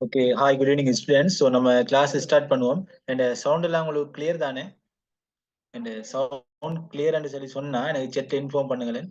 Okay hi good evening students. So நம்ம class start பண்ணுவோம். And sound எல்லாம் உங்களுக்கு கிளியர் தானே? அண்ட் சவுண்ட் கிளியர்னு சொல்லி சொன்னா எனக்கு செட் இன்ஃபார்ம் பண்ணுங்களேன்.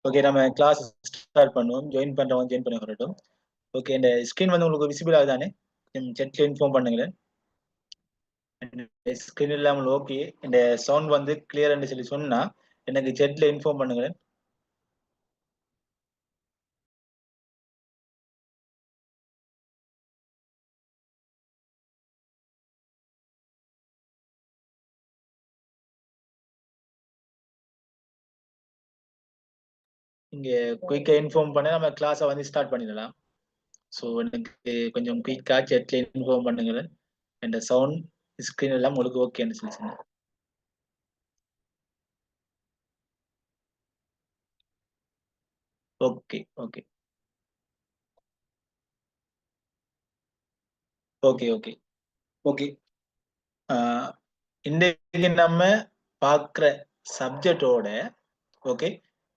ஓகே நம்ம கிளாஸ் ஸ்டார்ட் பண்ணுவோம். ஜாயின் பண்றவங்க ஜாயின் பண்ணி வரட்டும். ஓகே இந்த ஸ்கிரீன் வந்து உங்களுக்கு விசிபிள் ஆகுதானே? செட்ல இன்ஃபார்ம் பண்ணுங்களேன். ஸ்கிரீன் இல்லாமல் ஓகே. இந்த சவுண்ட் வந்து கிளியர்னு சொல்லி சொன்னா எனக்கு செட்ல இன்ஃபார்ம் பண்ணுங்களேன். இங்க குயிக்கா இன்ஃபார்ம் பண்ண நம்ம கிளாஸை வந்து ஸ்டார்ட் பண்ணிடலாம். ஸோ எனக்கு கொஞ்சம் குயிக்கா செட்ல இன்ஃபார்ம் பண்ணுங்களேன். இந்த சவுண்ட் ஸ்கிரீன் எல்லாம் உங்களுக்கு ஓகேன்னு சொல்லி சொன்னேன். Okay okay okay okay okay. இன்றைக்கு நம்ம பார்க்குற சப்ஜெக்டோட ஓகே.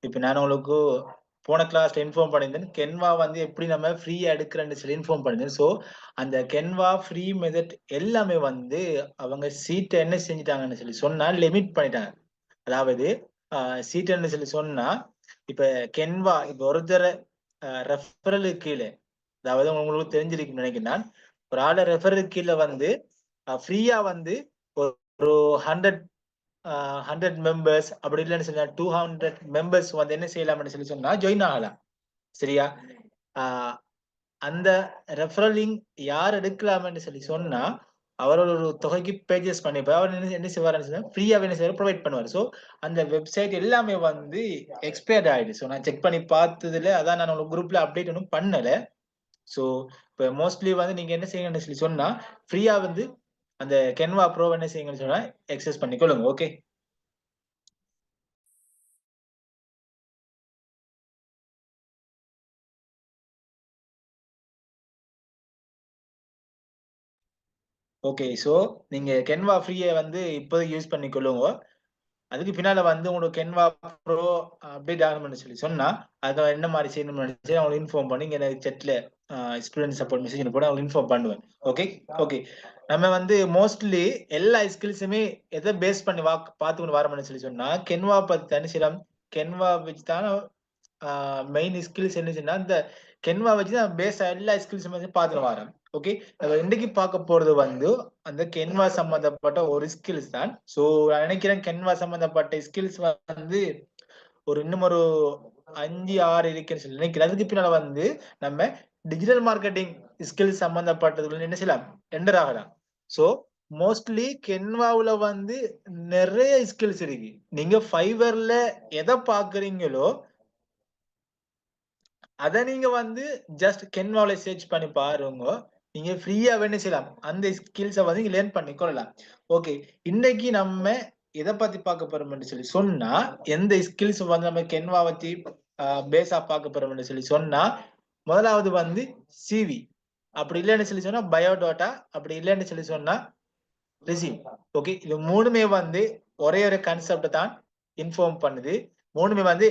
இப்போ நான் உங்களுக்கு போன கிளாஸ்ல இன்ஃபார்ம் பண்ணியிருந்தேன் கென்வா வந்து எப்படி நம்ம ஃப்ரீயா எடுக்கிறேன்னு சொல்லி இன்ஃபார்ம் பண்ணியிருந்தேன். ஸோ அந்த கென்வா ஃப்ரீ மெத்தட் எல்லாமே வந்து அவங்க சீட்டை என்ன செஞ்சுட்டாங்கன்னு சொல்லி சொன்னா லிமிட் பண்ணிட்டாங்க. அதாவது சீட்டுன்னு சொல்லி சொன்னா இப்ப கென்வா இப்ப ஒருத்தர ரெஃபரலுக்கு கீழே, அதாவது உங்களுக்கு தெரிஞ்சிருக்குன்னு நினைக்கிறேன், ஒரு ஆளை ரெஃபரலுக்கு கீழே வந்து ஃப்ரீயா வந்து ஒரு 100 மெம்பர்ஸ் அப்படி இல்லைன்னு சொன்னா 200 மெம்பர்ஸ் வந்து என்ன செய்யலாம்னு சொல்லி சொன்னா ஜாயின் ஆகலாம். சரியா? அந்த ரெஃபரலிங் யார் எடுக்கலாம்னு சொல்லி சொன்னா அவரோட ஒரு தொகைக்கு பேஜஸ் பண்ணிப்பார். அவர் என்ன செய்வாருன்னு சொன்னா ஃப்ரீயா என்ன செய்வார், ப்ரொவைட் பண்ணுவார். ஸோ அந்த வெப்சைட் எல்லாமே வந்து எக்ஸ்பயர்ட் ஆயிடுச்சு. ஸோ நான் செக் பண்ணி பார்த்ததுல அதான் நான் உங்களுக்கு குரூப்ல அப்டேட் ஒன்றும் பண்ணல. ஸோ இப்போ மோஸ்ட்லி வந்து நீங்க என்ன செய்யணும்னு சொல்லி சொன்னா ஃப்ரீயா வந்து அந்த கென்வா ப்ரோ என்ன செய்யுங்கன்னு சொன்னா எக்ஸஸ் பண்ணிக்கொள்ளுங்க. ஓகே. ஓகே. ஸோ நீங்க கென்வா ஃப்ரீயை வந்து இப்போதைக்கு யூஸ் பண்ணிக்கொள்ளுங்க. அதுக்கு பின்னால வந்து உங்களுக்கு கென்வா ப்ரோ அப்டேட் ஆகணும்னு சொல்லி சொன்னா அதை என்ன மாதிரி செய்யணும்னு நினைச்சு அவங்களுக்கு இன்ஃபார்ம் பண்ணி இங்க செட்ல ஸ்டூடெண்ட் சப்போர்ட் மெசேஜ் போட அவங்களுக்கு இன்ஃபார்ம் பண்ணுவேன். Okay okay. நம்ம வந்து மோஸ்ட்லி எல்லா ஸ்கில்ஸுமே எதை பேஸ் பண்ணி பார்த்துக்கொண்டு வரணும்னு சொல்லி சொன்னா கென்வா பத்தி தனி சில கென்வா வச்சு தான் மெயின் ஸ்கில்ஸ் என்னச்சுன்னா இந்த கென்வா வச்சு தான் பேஸ் எல்லா ஸ்கில்ஸுமே பார்த்துட்டு வரேன். ஓகே. இன்னைக்கு பார்க்க போறது வந்து அந்த கென்வா சம்பந்தப்பட்ட ஒரு ஸ்கில்ஸ் தான். ஸோ நான் நினைக்கிறேன் கென்வா சம்பந்தப்பட்ட ஸ்கில்ஸ் வந்து இன்னும் ஒரு 5-6 இருக்குன்னு சொல்லி நினைக்கிறேன். அதுக்கு பின்னால வந்து நம்ம டிஜிட்டல் மார்க்கெட்டிங் ஸ்கில்ஸ் சம்பந்தப்பட்டதுல என்ன செய்யலாம், என்டர் ஆகலாம். ஸோ மோஸ்ட்லி கென்வாவுல வந்து நிறைய ஸ்கில்ஸ் இருக்கு. நீங்க ஃபைவர்ல எதை பாக்குறீங்களோ அதை நீங்க வந்து ஜஸ்ட் கென்வால சர்ச் பண்ணி பாருங்க. நீங்க ஃப்ரீயா என்ன செய்யலாம், அந்த ஸ்கில்ஸை வந்து நீங்க லேர்ன் பண்ணி கொள்ளலாம். ஓகே. இன்னைக்கு நம்ம எதை பத்தி பார்க்க போறோம்னு சொல்லி சொன்னா எந்த ஸ்கில்ஸ் வந்து நம்ம கென்வா வச்சு பேஸா பார்க்க போறோம்னு சொல்லி சொன்னா முதலாவது வந்து சிவி, அப்படி இல்லைன்னு சொல்லி சொன்னா பயோடாட்டா, அப்படி இல்லைன்னு சொல்லி சொன்னா ரெசியூம். ஓகே. இது மூணுமே வந்து ஒரே ஒரு கான்செப்ட் தான் இன்ஃபார்ம் பண்ணுது. மூணுமே வந்து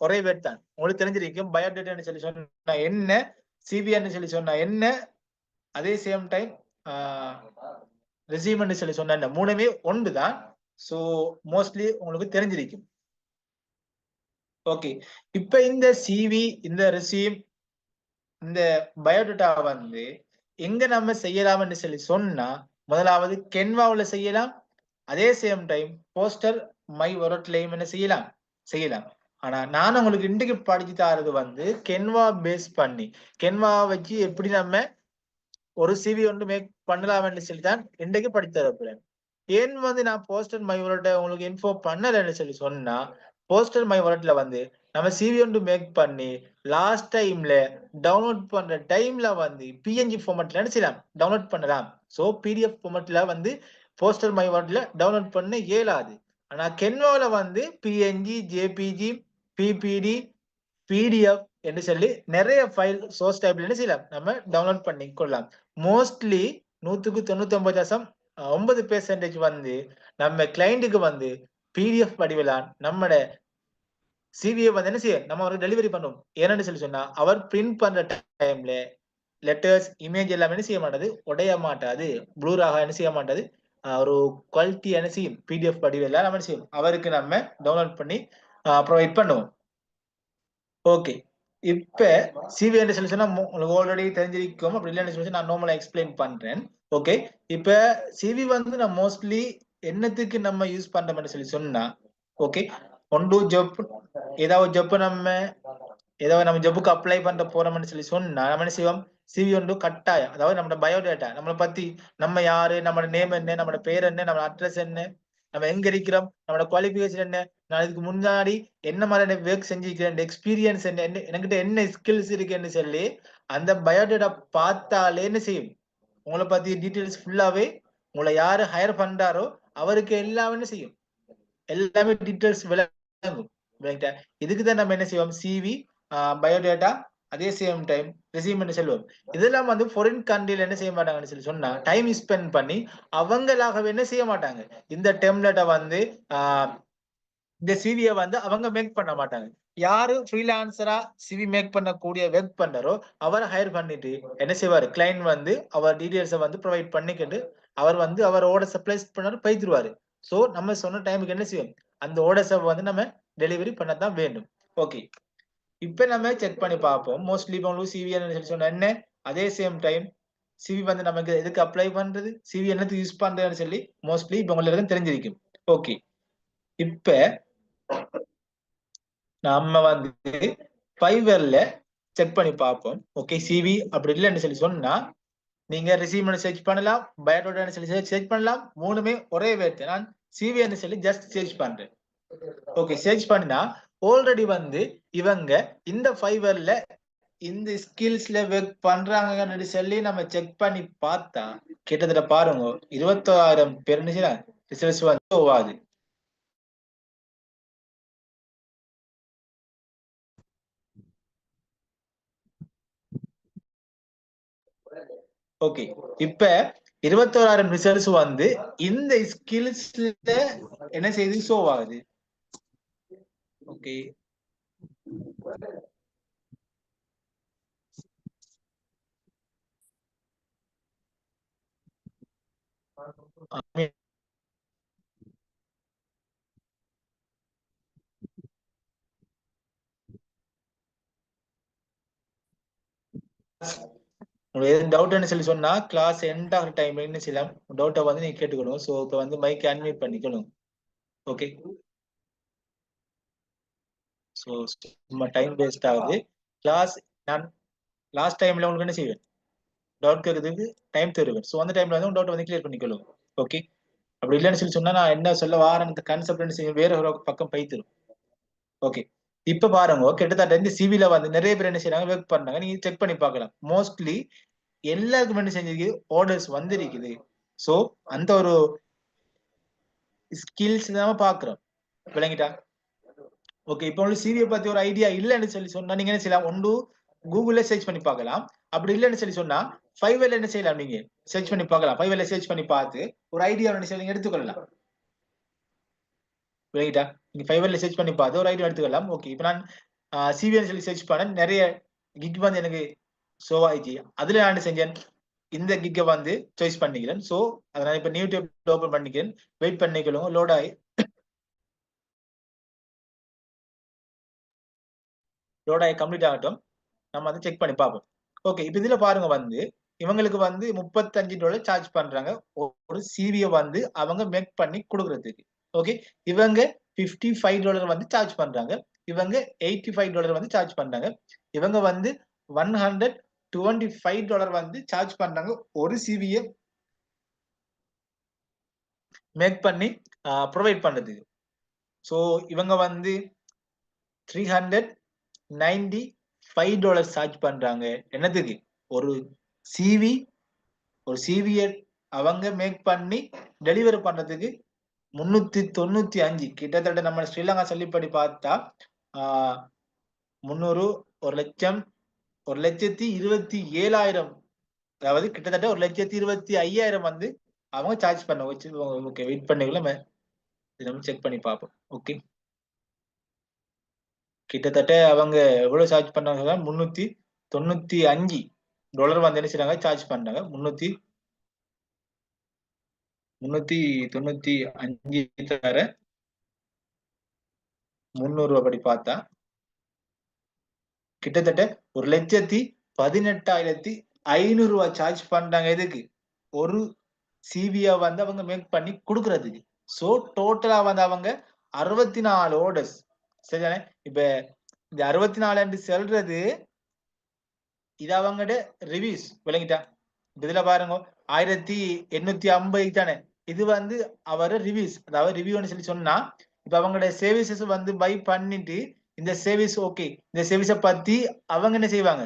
ஒரே வேர்ட் தான். உங்களுக்கு தெரிஞ்சிருக்கும் பயோடேட்டான்னு சொல்லி சொன்னா என்ன, சிவின்னு சொல்லி சொன்னா என்ன, அதே சேம் டைம் ரெசியூம்னு சொல்லி சொன்னா என்ன, மூணுமே ஒன்று தான். ஸோ மோஸ்ட்லி உங்களுக்கு தெரிஞ்சிருக்கும். ஓகே, இப்ப இந்த சிவி, இந்த ரெசியூம், இந்த பயோடேட்டா வந்து எங்க நம்ம செய்யலாம்னு சொல்லி சொன்னா, முதலாவது கென்வாவுல செய்யலாம். அதே சேம் டைம் போஸ்டர் மை ஒர்க்லயும் என்ன செய்யலாம். ஆனா நான் உங்களுக்கு இன்றைக்கு படிச்சு தரது வந்து கென்வா பேஸ் பண்ணி, கென்வா வச்சு எப்படி நம்ம ஒரு சிவி ஒன்று மேக் பண்ணலாம்னு சொல்லி தான் இன்றைக்கு படித்து தரப்போறேன். ஏன் வந்து நான் போஸ்டர் மை ஒர்க்ல உங்களுக்கு இன்ஃபோ பண்ணலன்னு சொல்லி சொன்னா, போஸ்டர் மை ஒர்க்ல வந்து நம்ம சிவி ஒன்று மேக் பண்ணி லாஸ்ட் டைம்ல டவுன்லோட் பண்ற டைம்ல வந்து பிஎன்ஜி ஃபார்மட்ல என்ன செய்யலாம், டவுன்லோட் பண்ணலாம். சோ பிடிஎஃப் ஃபார்மட்ல வந்து போஸ்டர் மை ஒர்க்ல டவுன்லோட் பண்ண இயலாது. ஆனா கென்வால வந்து பிஎன்ஜி, ஜேபிஜி, பிபிடி, பிடிஎஃப் என்று சொல்லி நிறைய ஃபைல் சோர்ஸ் டைப்ல என்ன செய்யலாம், நம்ம டவுன்லோட் பண்ணி கொள்ளலாம். மோஸ்ட்லி 199% வந்து நம்ம கிளைண்ட்டுக்கு வந்து பிடிஎஃப் வடிவிலான் நம்மட சிவியை வந்து என்ன செய்ய நம்ம அவருக்கு டெலிவரி பண்ணுவோம். ஏன்னு சொல்லி சொன்னா அவர் பிரிண்ட் பண்ற டைம்ல லெட்டர்ஸ், இமேஜ் எல்லாமே என்ன செய்ய மாட்டாது, உடைய மாட்டாது, ப்ளூராக என்ன செய்ய மாட்டாது. ஒரு குவாலிட்டி என்ன செய்யும், பிடிஎஃப் வடிவெல்லாம் நம்ம என்ன செய்யும் அவருக்கு நம்ம டவுன்லோட் பண்ணி ப்ரொவைட் பண்ணுவோம். ஓகே, இப்ப சிவி என்ன சொல்லி சொன்னா உங்களுக்கு ஆல்ரெடி தெரிஞ்சிருக்கும். அப்படி இல்லைன்னு சொல்லி நான் நார்மலா எக்ஸ்பிளைன் பண்றேன். ஓகே, இப்ப சிவி வந்து நான் மோஸ்ட்லி என்னத்துக்கு நம்ம யூஸ் பண்றோம்னு சொல்லி சொன்னா, ஓகே, ஒன்று ஜப், ஏதாவது ஜப் நம்ம ஜப்புக்கு அப்ளை பண்ண போறோம்னு சொல்லி சொன்னா நம்ம என்ன செய்வோம், சிவி ஒன்று கட்டாயம், அதாவது நம்ம பயோடேட்டா, நம்மளை பத்தி, நம்ம யாரு, நம்மளோட நேம் என்ன, நம்மளோட பேர் என்ன, நம்ம அட்ரஸ் என்ன, நம்ம எங்க இருக்கிறோம், நம்மளோட குவாலிபிகேஷன் என்ன, நான் இதுக்கு முன்னாடி என்ன மாதிரி ஒர்க் செஞ்சிருக்கிறேன், எக்ஸ்பீரியன்ஸ் என்ன, என்கிட்ட என்ன ஸ்கில்ஸ் இருக்குன்னு சொல்லி அந்த பயோடேட்டா பார்த்தாலே என்ன செய்யும், உங்களை பத்தி டீட்டெயில்ஸ் ஃபுல்லாவே, உங்களை யாரு ஹையர் பண்றாரோ அவருக்கு எல்லாமே என்ன செய்யும், எல்லாமே டீட்டெயில்ஸ் விளங்கும். இதுக்கு தான் நம்ம என்ன செய்வோம், சிவி, பயோடேட்டா, அதே சேம் டைம் ரெசியூம் சொல்லுவோம். இதெல்லாம் வந்து ஃபாரின் கண்ட்ரில என்ன செய்ய மாட்டாங்கன்னு சொல்லி சொன்னா, டைம் ஸ்பெண்ட் பண்ணி அவங்களாகவே என்ன செய்ய மாட்டாங்க, இந்த டெம்ப்ளேட்டை வந்து இந்த சிவியை வந்து அவங்க மேக் பண்ண மாட்டாங்க. யாரு ஃப்ரீலான்சரா சிவி மேக் பண்ணக்கூடிய ஒர்க் பண்றாரோ அவரை ஹையர் பண்ணிட்டு என்ன செய்வாரு, கிளைண்ட் வந்து அவர் டீடைல்ஸை வந்து ப்ரொவைட் பண்ணிக்கிட்டு அவர் வந்து அவரோட சப்ளைஸ் பண்ணாரு பைத்துருவாரு. சோ நம்ம சொன்ன டைமுக்கு என்ன செய்யும், அந்த ஆர்டர்ஸை வந்து நம்ம டெலிவரி பண்ணத்தான் வேண்டும். ஓகே, இப்ப நம்ம செக் பண்ணி பார்ப்போம். மோஸ்ட்லி இப்போ உங்களுக்கு சிவி சொல்லி சொன்ன என்ன, அதே சேம் டைம் சிவி வந்து நமக்கு எதுக்கு அப்ளை பண்றது, சிவி என்னத்துக்கு யூஸ் பண்றதுன்னு சொல்லி மோஸ்ட்லி இப்போ உங்களுக்கு தெரிஞ்சிருக்கும். ஓகே, இப்ப நம்ம வந்து ஃபைவர்ல செக் பண்ணி பார்ப்போம். ஓகே, சிவி அப்படி இல்லைன்னு சொல்லி சொன்னா நீங்க ரெசியூம் சர்ச் பண்ணலாம், பயோடேட்டா சொல்லி சர்ச் பண்ணலாம், மூணுமே ஒரே வேர்ட். நான் சிவி சொல்லி ஜஸ்ட் சர்ச் பண்றேன். ஓகே, சர்ச் பண்ணினா ஆல்ரெடி வந்து இவங்க இந்த ஃபைவர்ல இந்த ஸ்கில்ஸ்ல ஒர்க் பண்றாங்கன்னு சொல்லி நம்ம செக் பண்ணி பார்த்தா கிட்டத்தட்ட பாருங்க 21,000 பேர் ரிசல்ட்ஸ் வந்து போவாது. ஓகே, இப்ப 21,000 ரிசல்ட்ஸ் வந்து இந்த ஸ்கில்ஸ்ல என்ன செய்து ஷோ ஆகுது. ஓகே, உங்களுக்கு எதுவும் டவுட்னு சொல்லி சொன்னா கிளாஸ் எண்ட் ஆகிற டைம்ல என்ன செய்யலாம், டவுட்டை வந்து நீங்க கேட்டுக்கணும். ஸோ இப்போ வந்து மைக் அன்மியூட் பண்ணிக்கணும். ஓகே, ஸோ சும்மா டைம் வேஸ்ட் ஆகுது. கிளாஸ் நான் லாஸ்ட் டைம்ல உங்களுக்கு என்ன செய்வேன், டவுட் கேட்கறதுக்கு டைம் தருவேன். ஸோ அந்த டைம்ல வந்து டவுட் வந்து கிளியர் பண்ணிக்கணும். ஓகே, அப்படி இல்லைன்னு சொல்லி சொன்னா நான் என்ன சொல்ல வாரேன் கான்செப்ட் செய்ய வேற ஒரு பக்கம் பைத்திரும். ஓகே, இப்ப பாருங்க கிட்டத்தட்ட இந்த சிவில வந்து நிறைய பேர் என்ன செய்யறாங்க, ஒர்க் பண்ணாங்க. நீங்க செக் பண்ணி பார்க்கலாம். மோஸ்ட்லி எல்லாருக்கும் என்ன செஞ்சிருக்கு, ஆர்டர்ஸ் வந்திருக்குது. சோ அந்த ஒரு ஸ்கில்ஸ் தான் பாக்குறோம். விளங்கிட்டா? ஓகே, இப்போ உங்களுக்கு சிவியை பத்தி ஒரு ஐடியா இல்லைன்னு சொல்லி சொன்னா நீங்க என்ன செய்யலாம், ஒன்று கூகுள்ல சர்ச் பண்ணி பார்க்கலாம். அப்படி இல்லைன்னு சொல்லி சொன்னா ஃபைவர்ல என்ன செய்யலாம், நீங்க சர்ச் பண்ணி பார்க்கலாம். ஃபைவர்ல சர்ச் பண்ணி பார்த்து ஒரு ஐடியா என்ன செய்யலாம் எடுத்துக்கொள்ளலாம். விளங்கிட்டா? நீங்க ஃபைவர்ல சர்ச் பண்ணி பார்த்து ஒரு ஐடி எடுத்துக்கலாம். ஓகே. இப்ப நான் சிவின்னு சொல்லி சர்ச் பண்ணேன். நெறைய கிக் வந்து எனக்கு ஷோ ஆயிடுச்சு. அதுல நான் என்ன செஞ்சேன்? இந்த கிக்க வந்து சாய்ஸ் பண்ணிக்கிறேன். சோ அதனால இப்ப நியூ டேப் ஓபன் பண்ணிக்கிறேன். வெயிட் பண்ணிக்கொள்ளுங்க. லோட் ஆகி கம்ப்ளீட் ஆகட்டும். நம்ம வந்து செக் பண்ணி பார்ப்போம். ஓகே. இப்ப இதுல பாருங்க வந்து இவங்களுக்கு வந்து $35 சார்ஜ் பண்றாங்க. ஒரு சிவிய வந்து அவங்க மேக் பண்ணி குடுக்குறதுக்கு. ஓகே. இவங்க $55 வந்து சார்ஜ் பண்றாங்க. இவங்க $85 வந்து சார்ஜ் பண்றாங்க. இவங்க வந்து $125 வந்து சார்ஜ் பண்றாங்க. ஒரு சிவிய மேக் பண்ணி ப்ரொவைட் பண்றதுக்கு. சோ இவங்க வந்து $395 சார்ஜ் பண்றாங்க. என்னத்துக்கு? ஒரு சிவி ஒரு சிவிய அவங்க மேக் பண்ணி டெலிவரி பண்றதுக்கு 395 கிட்டத்தட்ட நம்ம ஸ்ரீலங்கா சொல்லிப்படி பார்த்தா 300 1,00,000 1,27,000 அதாவது கிட்டத்தட்ட 1,25,000 வந்து அவங்க சார்ஜ் பண்ண வச்சு ஓகே வெயிட் பண்ணிக்கலாம் நம்ம செக் பண்ணி பார்ப்போம். ஓகே. கிட்டத்தட்ட அவங்க எவ்வளவு சார்ஜ் பண்ணாங்க? $395 வந்து என்ன செய்றாங்க? சார்ஜ் பண்றாங்க. 395 தவிர 300 படி பார்த்தா கிட்டத்தட்ட $1,18,500 சார்ஜ் பண்றாங்க. எதுக்கு? ஒரு சிவிய வந்து அவங்க மேக் பண்ணி குடுக்குறதுக்கு. சோ டோட்டலா வந்து அவங்க 64 ஆர்டர்ஸ். சரிதானே? இப்ப இந்த 64 என்று சொல்றது இது அவங்கட ரிவ்யூஸ். விளங்கிட்டா? இதுல பாருங்க 1850 தானே. இது வந்து அவர ரிவ்யூஸ். அதாவது ரிவ்யூன்னு சொல்லி சொன்னா, இப்ப அவங்களோட சர்வீசஸ் வந்து பை பண்ணிட்டு, இந்த சர்வீஸ் ஓகே. இந்த சர்வீஸ பத்தி அவங்க என்ன செய்வாங்க?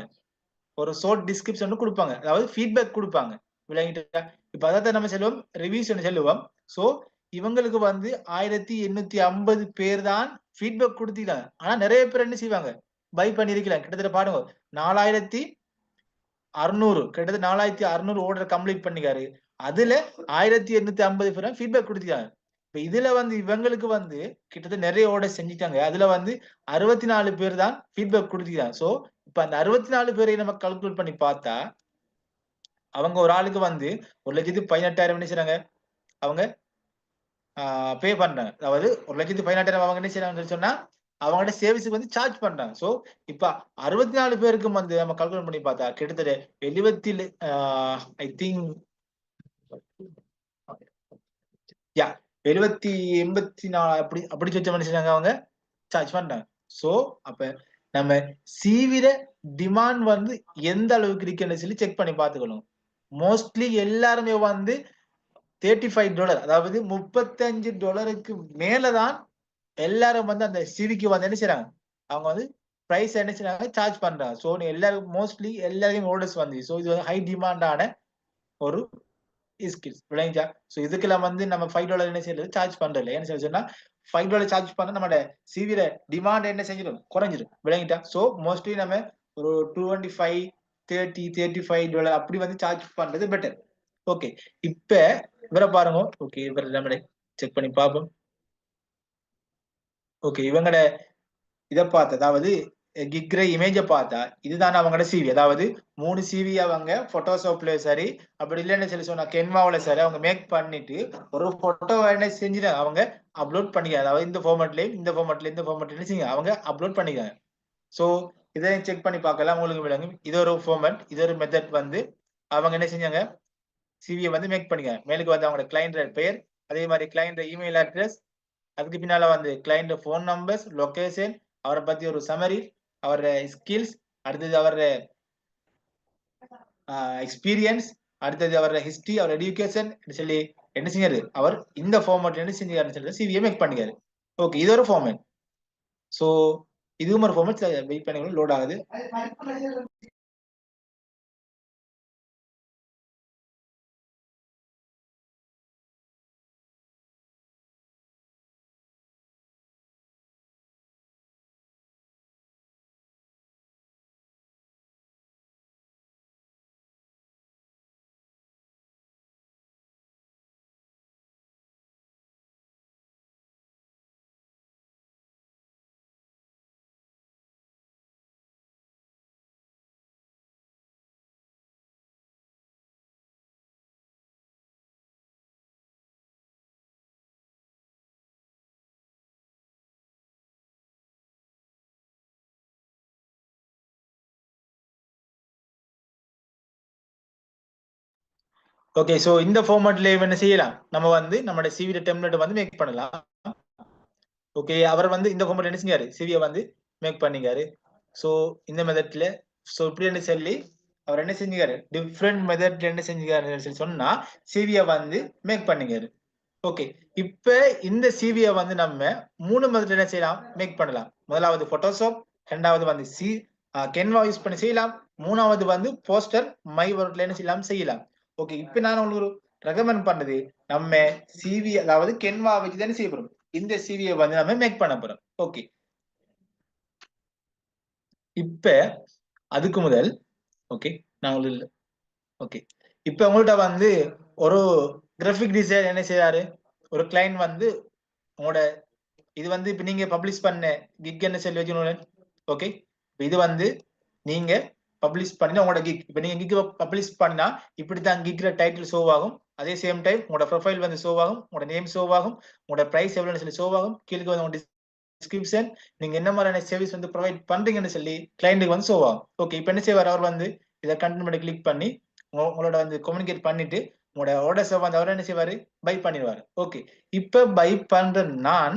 ஒரு ஷார்ட் டிஸ்கிரிப்ஷன் குடுப்பாங்க. அதாவது ஃபீட்பேக் குடுப்பாங்க. விளங்கிட்டா? இப்ப அதத்தான் நம்ம சொல்லுவோம் ரிவ்யூஸ்ன்னு சொல்லுவோம். சோ இவங்களுக்கு வந்து 1850 பேர் தான் ஃபீட்பேக் குடுத்திருக்காங்க. ஆனா நெறைய பேர் என்ன செய்வாங்க? பை பண்ணியிருக்கலாம். கிட்டத்தட்ட பாருங்க 4,600 கிட்டத்தட்ட 4,600 ஆர்டர் கம்ப்ளீட் பண்ணிருக்காரு. அதுல 1,850 பேர் தான் ஃபீட்பேக் குடுத்திருக்காங்க. இப்ப இதுல வந்து இவங்களுக்கு வந்து கிட்டத்தட்ட நெறைய ஆர்டர் செஞ்சுட்டாங்க. அதுல வந்து 64 பேர் தான் ஃபீட்பேக் குடுத்திருக்காங்க. சோ இப்ப அந்த 64 பேரையும் நம்ம கால்குலேட் பண்ணி பார்த்தா, அவங்க ஒரு ஆளுக்கு வந்து 1,18,000 என்ன செய்றாங்க? அவங்க பே பண்றாங்க. அதாவது 1,18,000 அவங்க என்ன செய்றாங்கன்னு சொன்னா, அவங்களோட சர்வீஸ்க்கு வந்து சார்ஜ் பண்றாங்க. சோ இப்ப 64 பேருக்கும் வந்து நம்ம கால்குலேட் பண்ணி பார்த்தா, கிட்டத்தட்ட 70 ஐ திங்க் யா 84 அப்படி அப்படி சொச்ச மனுஷனாங்க அவங்க சார்ஜ் பண்றாங்க. சோ அப்ப நம்ம சிவில டிமாண்ட் வந்து எந்த அளவுக்கு இருக்குன்னு சொல்லி செக் பண்ணி பார்த்துக்கணும். மோஸ்ட்லி எல்லாருமே வந்து $35 அதாவது $35க்கு மேல தான் எல்லாரும் வந்து அந்த சிவிக்கு வந்து என்ன செய்றாங்க? அவங்க வந்து பிரைஸ் என்ன செய்றாங்க? சார்ஜ் பண்றாங்க. சோ எல்லாரும் மோஸ்ட்லி எல்லாருக்கும் ஆர்டர்ஸ் வந்து சோ இது வந்து ஹை டிமாண்டான ஒரு ஸ்கில்ஸ் விளங்கிச்சா? சோ இதுக்கெல்லாம் வந்து நம்ம $5 என்ன செய்யறது? சார்ஜ் பண்றதில்ல. ஏன்னு சொல்லி சொன்னா $5 சார்ஜ் பண்ணா நம்மோட சிவில டிமாண்ட் என்ன செஞ்சிரும்? குறைஞ்சிரும். விளங்கிட்டா? சோ மோஸ்ட்லி நம்ம ஒரு 25, 30, $35 அப்படி வந்து சார்ஜ் பண்றது பெட்டர். ஓகே. இப்ப இவர பாருங்க. ஓகே. இவர நம்ம செக் பண்ணி பார்ப்போம். ஓகே. இவங்கட இத பார்த்தா, அதாவது கிக்ற இமேஜ பார்த்தா, இதுதான அவங்களோட சிவி. அதாவது 3 சிவி அவங்க Photoshopல சரி, அப்படி இல்லன்னு சொல்லி சொன்னா Canvaல சரி, அவங்க மேக் பண்ணிட்டு, ஒரு ஃபோட்டோவ என்ன செஞ்சுட்டாங்க, அவங்க அப்லோட் பண்ணிக்கிறாங்க. அதாவது இந்த ஃபார்மட்லயும், இந்த ஃபார்மட்ல என்ன செய்யுங்க, அவங்க அப்லோட் பண்ணிக்கிறாங்க. சோ, இதையும் செக் பண்ணி பார்க்கலாம். உங்களுக்கு விளங்கும். இது ஒரு ஃபார்மட், இது ஒரு மெத்தட் வந்து அவங்க என்ன செஞ்சாங்க, சிவிய வந்து மேக் பண்ணிக்கிறாங்க. மேலுக்கு வந்து அவங்களோட கிளையண்ட் பெயர், அதே மாரி கிளையண்ட் இமெயில் அட்ரஸ், அதுக்கு பின்னால வந்து கிளையண்ட் ஃபோன் நம்பர்ஸ், லொகேஷன், அவர பத்தி ஒரு சம்மரி, அவரோட ஸ்கில்ஸ், அடுத்தது அவரோட எக்ஸ்பீரியன்ஸ், அடுத்தது அவரோட ஹிஸ்டரி, அவர் எஜுகேஷன் சொல்லி என்ன செஞ்சாரு? அவர் இந்த ஃபார்மட்ல என்ன செஞ்சாருன்னு சொல்லி சிவிய மேக் பண்ணிக்காரு. ஓகே. இது ஒரு ஃபார்மட். சோ இதுவும் ஒரு ஃபார்மட். வெயிட் பண்ணி லோட் ஆகுது. ஓகே, சோ இந்த ஃபார்மட்ல என்ன செய்யலாம், நம்ம வந்து நம்மளோட சிவி டெம்ப்ளேட் வந்து மேக் பண்ணலாம். ஓகே, அவர் வந்து இந்த ஃபார்மட் என்ன செஞ்சாரு, சிவியை வந்து மேக் பண்ணிக்காரு. சோ இந்த மெத்தட்ல சோ இப்படி சொல்லி அவர் என்ன செஞ்சுக்காரு, டிஃப்ரெண்ட் மெத்தட்ல என்ன செஞ்சுக்காருன்னு சொல்லி சொன்னா சிவியை வந்து மேக் பண்ணிக்காரு. ஓகே, இப்ப இந்த சிவியை வந்து நம்ம 3 மெத்தட்ல என்ன செய்யலாம், மேக் பண்ணலாம். முதலாவது போட்டோஷாப், இரண்டாவது வந்து கேன்வா யூஸ் பண்ணி செய்யலாம், மூணாவது வந்து போஸ்டர் மை ஒர்க்ல என்ன செய்யலாம். ஓகே, இப்ப நான் உங்களுக்கு ரெக்கமெண்ட் பண்ணது நம்ம சிவி, அதாவது கேன்வா வச்சு தானே செய்ய போறோம். இந்த சிவியை வந்து நம்ம மேக் பண்ண போறோம். ஓகே, இப்ப அதுக்கு முதல் ஓகே நான் உங்களுக்கு ஓகே இப்ப உங்கள்ட்ட வந்து ஒரு கிராஃபிக் டிசைன் என்ன செய்யறாரு, ஒரு கிளைண்ட் வந்து உங்களோட இது வந்து இப்ப நீங்க பப்ளிஷ் பண்ண கிக் என்ன சொல்லி வச்சுக்கணும். ஓகே, இது வந்து நீங்க பப்ளிஷ் பண்ணி உங்களோட கிக், இப்ப நீங்க கிக் பப்ளிஷ் பண்ணா இப்படித்தான் கிக்ல டைட்டில் ஷோ ஆகும். அதே சேம் டைம் உங்களோட ப்ரொஃபைல் வந்து ஷோ ஆகும், உங்களோட நேம் ஷோ ஆகும், உங்களோட பிரைஸ் எவ்வளவுன்னு சொல்லி ஷோ ஆகும், கீழே வந்து உங்க டிஸ்கிரிப்ஷன், நீங்க என்ன மாதிரியான சர்வீஸ் வந்து ப்ரொவைட் பண்றீங்கன்னு சொல்லி கிளைண்ட்டுக்கு வந்து ஷோ ஆகும். ஓகே, இப்ப என்ன செய்வார், அவர் வந்து இதை கண்டென்ட் பண்ணி கிளிக் பண்ணி உங்களோட வந்து கம்யூனிகேட் பண்ணிட்டு உங்களோட ஆர்டர்ஸை வந்து அவர் என்ன செய்வாரு, பை பண்ணிடுவாரு. ஓகே, இப்ப பை பண்ற நான்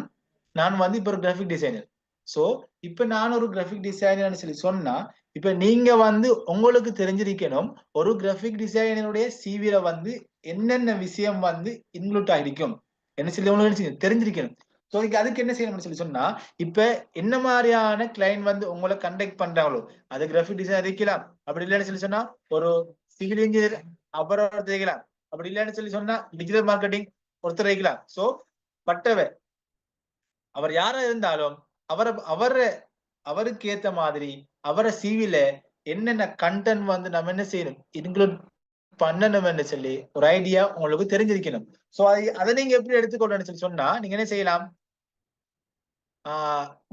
நான் வந்து இப்ப ஒரு கிராஃபிக் டிசைனர். சோ இப்ப நான் ஒரு கிராஃபிக் டிசைனர் சொல்லி சொன்னா, இப்ப நீங்க வந்து உங்களுக்கு தெரிஞ்சிருக்கணும் ஒரு கிராஃபிக் டிசைனருடைய சிவில வந்து என்னென்ன விஷயம் வந்து இன்க்ளூட் ஆகிருக்கும் என்ன சொல்லி உங்களுக்கு தெரிஞ்சிருக்கணும். சோ அதுக்கு என்ன செய்யணும்னு சொல்லி சொன்னா, இப்ப என்ன மாதிரியான கிளைண்ட் வந்து உங்களை கண்டக்ட் பண்றாங்களோ அது கிராஃபிக் டிசைனர் இருக்கலாம், அப்படி இல்லைன்னு சொல்லி சொன்னா ஒரு சிவில் இன்ஜினியர் அப்புறம் இருக்கலாம், அப்படி இல்லைன்னு சொல்லி சொன்னா டிஜிட்டல் மார்க்கெட்டிங் ஒருத்தர் இருக்கலாம். சோ பட்டவர் அவர் யாரா இருந்தாலும் அவருக்கு ஏத்த மாதிரி அவரை சிவில என்னென்ன கண்டென்ட் வந்து நம்ம என்ன செய்யணும், இன்க்ளூட் பண்ணணும்னு சொல்லி ஒரு ஐடியா உங்களுக்கு தெரிஞ்சிருக்கணும். சோ அதை நீங்க எப்படி எடுத்துக்கொள்ளணும்னு சொல்லி சொன்னா, நீங்க என்ன செய்யலாம்,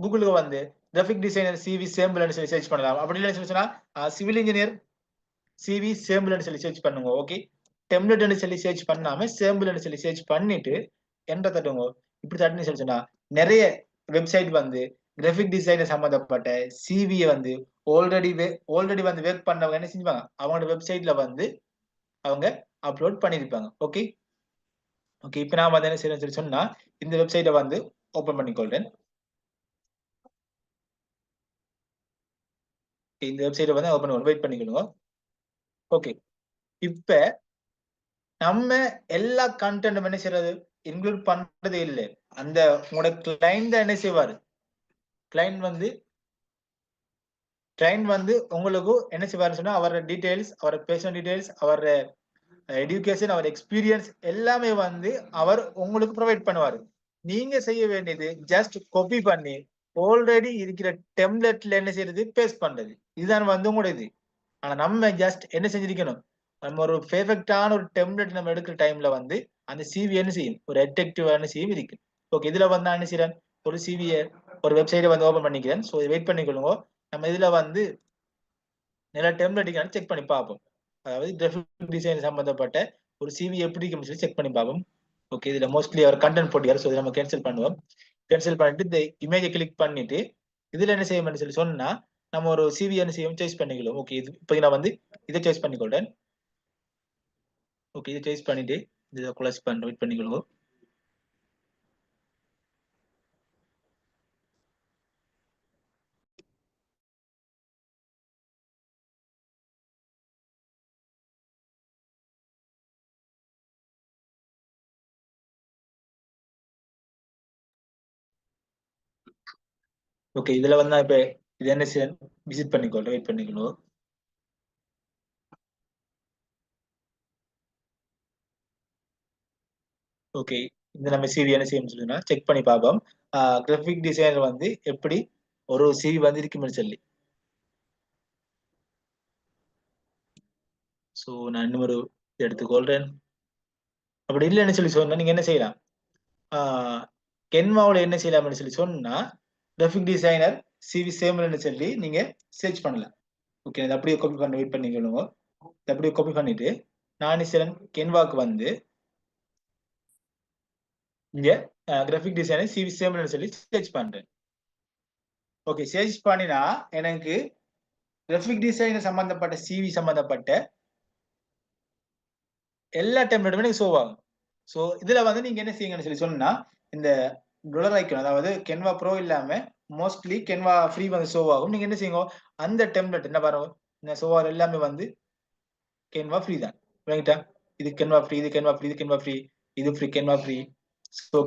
கூகுளுக்கு வந்து கிராஃபிக் டிசைனர் சிவி சேம்பிள்னு சொல்லி சர்ச் பண்ணலாம். அப்படி இல்லைன்னு சொல்லி சொன்னா சிவில் இன்ஜினியர் சிவி சேம்பிள்னு சொல்லி சர்ச் பண்ணுங்க. ஓகே, டெம்ப்ளேட்னு சொல்லி சர்ச் பண்ணாம சேம்பிள்னு சொல்லி சர்ச் பண்ணிட்டு என்டர் தட்டுங்க. இப்படி தட்டுன்னு சொல்லி சொன்னா நிறைய வெப்சைட் வந்து கிராஃபிக் டிசைனர் சம்பந்தப்பட்ட சிவியை வந்து ஆல்ரெடி வந்து ஒர்க் பண்ணவங்க என்ன செஞ்சுப்பாங்க, அவங்களோட வெப்சைட்ல வந்து அவங்க அப்லோட் பண்ணிருப்பாங்க. ஓகே ஓகே, இப்ப நான் வந்து என்ன செய்யறேன்னு சொல்லி சொன்னா இந்த வெப்சைட்டை வந்து ஓபன் பண்ணிக்கொள்றேன். இந்த வெப்சைட்டை வந்து ஓபன் பண்ணி வெயிட் பண்ணிக்கணும். ஓகே, இப்ப நம்ம எல்லா கண்டென்ட்டும் என்ன செய்யறது, இன்க்ளூட் பண்றதே இல்லை. அந்த உங்களோட கிளைண்ட் என்ன செய்வாரு, கிளைண்ட் வந்து உங்களுக்கு என்ன செய்வாருன்னு சொன்னா அவரோட டீடைல்ஸ், அவரோட பேஷன் டீடைல்ஸ், அவரோட எடுகேஷன், அவர் எக்ஸ்பீரியன்ஸ் எல்லாமே வந்து அவர் உங்களுக்கு ப்ரொவைட் பண்ணுவாரு. நீங்க செய்ய வேண்டியது ஜஸ்ட் காப்பி பண்ணி ஆல்ரெடி இருக்கிற டெம்ப்ளேட்ல என்ன செய்யறது, பேஸ்ட் பண்றது. இதுதான் வந்து உங்களோட இது. ஆனா நம்ம ஜஸ்ட் என்ன செஞ்சிருக்கணும், நம்ம ஒரு பெர்ஃபெக்ட்டான ஒரு டெம்ப்ளேட் நம்ம எடுக்கிற டைம்ல வந்து அந்த சிவி என்ன செய்யும், ஒரு அட்ராக்டிவான சிவி இருக்கு. ஓகே, இதுல வந்து நான் என்ன செய்யறேன், ஒரு சிவியை ஒரு வெப்சைட்டை வந்து ஓபன் பண்ணிக்கிறேன். ஸோ வெயிட் பண்ணிக்கொள்ளுங்க. நம்ம இதுல வந்து நிறைய டெம்ப்ளேட் செக் பண்ணி பார்ப்போம். அதாவது கிராஃபிக் டிசைன் சம்பந்தப்பட்ட ஒரு சிவி எப்படி இருக்குன்னு சொல்லி செக் பண்ணி பார்ப்போம். ஓகே, இதுல மோஸ்ட்லி அவர் கண்டென்ட் போட்டியாரு. ஸோ நம்ம கேன்சல் பண்ணுவோம். கேன்சல் பண்ணிட்டு இந்த இமேஜை கிளிக் பண்ணிட்டு இதுல என்ன செய்யணும்னு சொல்லி சொன்னா நம்ம ஒரு சிவி என்ன செய்யும் சாய்ஸ் பண்ணிக்கலாம். ஓகே, இது இப்போ நான் வந்து இதை சாய்ஸ் பண்ணிக்கொள்றேன். ஓகே, இதை சாய்ஸ் பண்ணிட்டு இதை க்ளோஸ் பண்ணி வெயிட் பண்ணிக்கொள்ளுங்க. ஓகே, இதுல வந்து நான் இப்ப இது என்ன செய்ய விசிட் பண்ணிக்கொள்றேன். வெயிட் பண்ணிக்கணும். ஓகே, இந்த நம்ம சிவி என்ன செய்யணும்னு சொல்லுன்னா செக் பண்ணி பார்ப்போம். கிராஃபிக் டிசைனர் வந்து எப்படி ஒரு சிவி வந்து இருக்குன்னு சொல்லி. சோ நான் இன்னும் ஒரு எடுத்துக்கொள்றேன். அப்படி இல்லைன்னு சொல்லி சொன்னா நீங்க என்ன செய்யலாம், கென்வாவோட என்ன செய்யலாம்னு சொல்லி சொன்னா கிராஃபிக் டிசைனர் சிவி சேம்னு சொல்லி நீங்க சர்ச் பண்ணலாம். ஓகே, இதை அப்படியே காப்பி பண்ண வெயிட் பண்ணிக்கொள்ளுங்க. இதை அப்படியே காப்பி பண்ணிட்டு நான் கென்வாக்கு வந்து இங்க கிராஃபிக் டிசைனர் சிவி சேம்னு சொல்லி சர்ச் பண்றேன். ஓகே, சர்ச் பண்ணினா எனக்கு கிராஃபிக் டிசைனர் சம்பந்தப்பட்ட சிவி சம்பந்தப்பட்ட எல்லா டெம்ப்ளேட்டுமே ஷோ ஆகும். ஸோ இதுல வந்து நீங்க என்ன செய்யுங்கன்னு சொன்னா இந்த டாலர் ஐக்கன், அதாவது Canva Pro இல்லாம மோஸ்ட்லி Canva ஃப்ரீ வந்து ஷோ ஆகும். நீங்க என்ன செய்யுங்க, அந்த டெம்ப்ளேட் என்ன பாருங்க, இந்த ஷோ ஆகிற எல்லாமே வந்து Canva ஃப்ரீ தான். ரைட்டா? இது Canva ஃப்ரீ, இது Canva ஃப்ரீ, இது Canva ஃப்ரீ, இது ஃப்ரீ, Canva ஃப்ரீ. ஸோ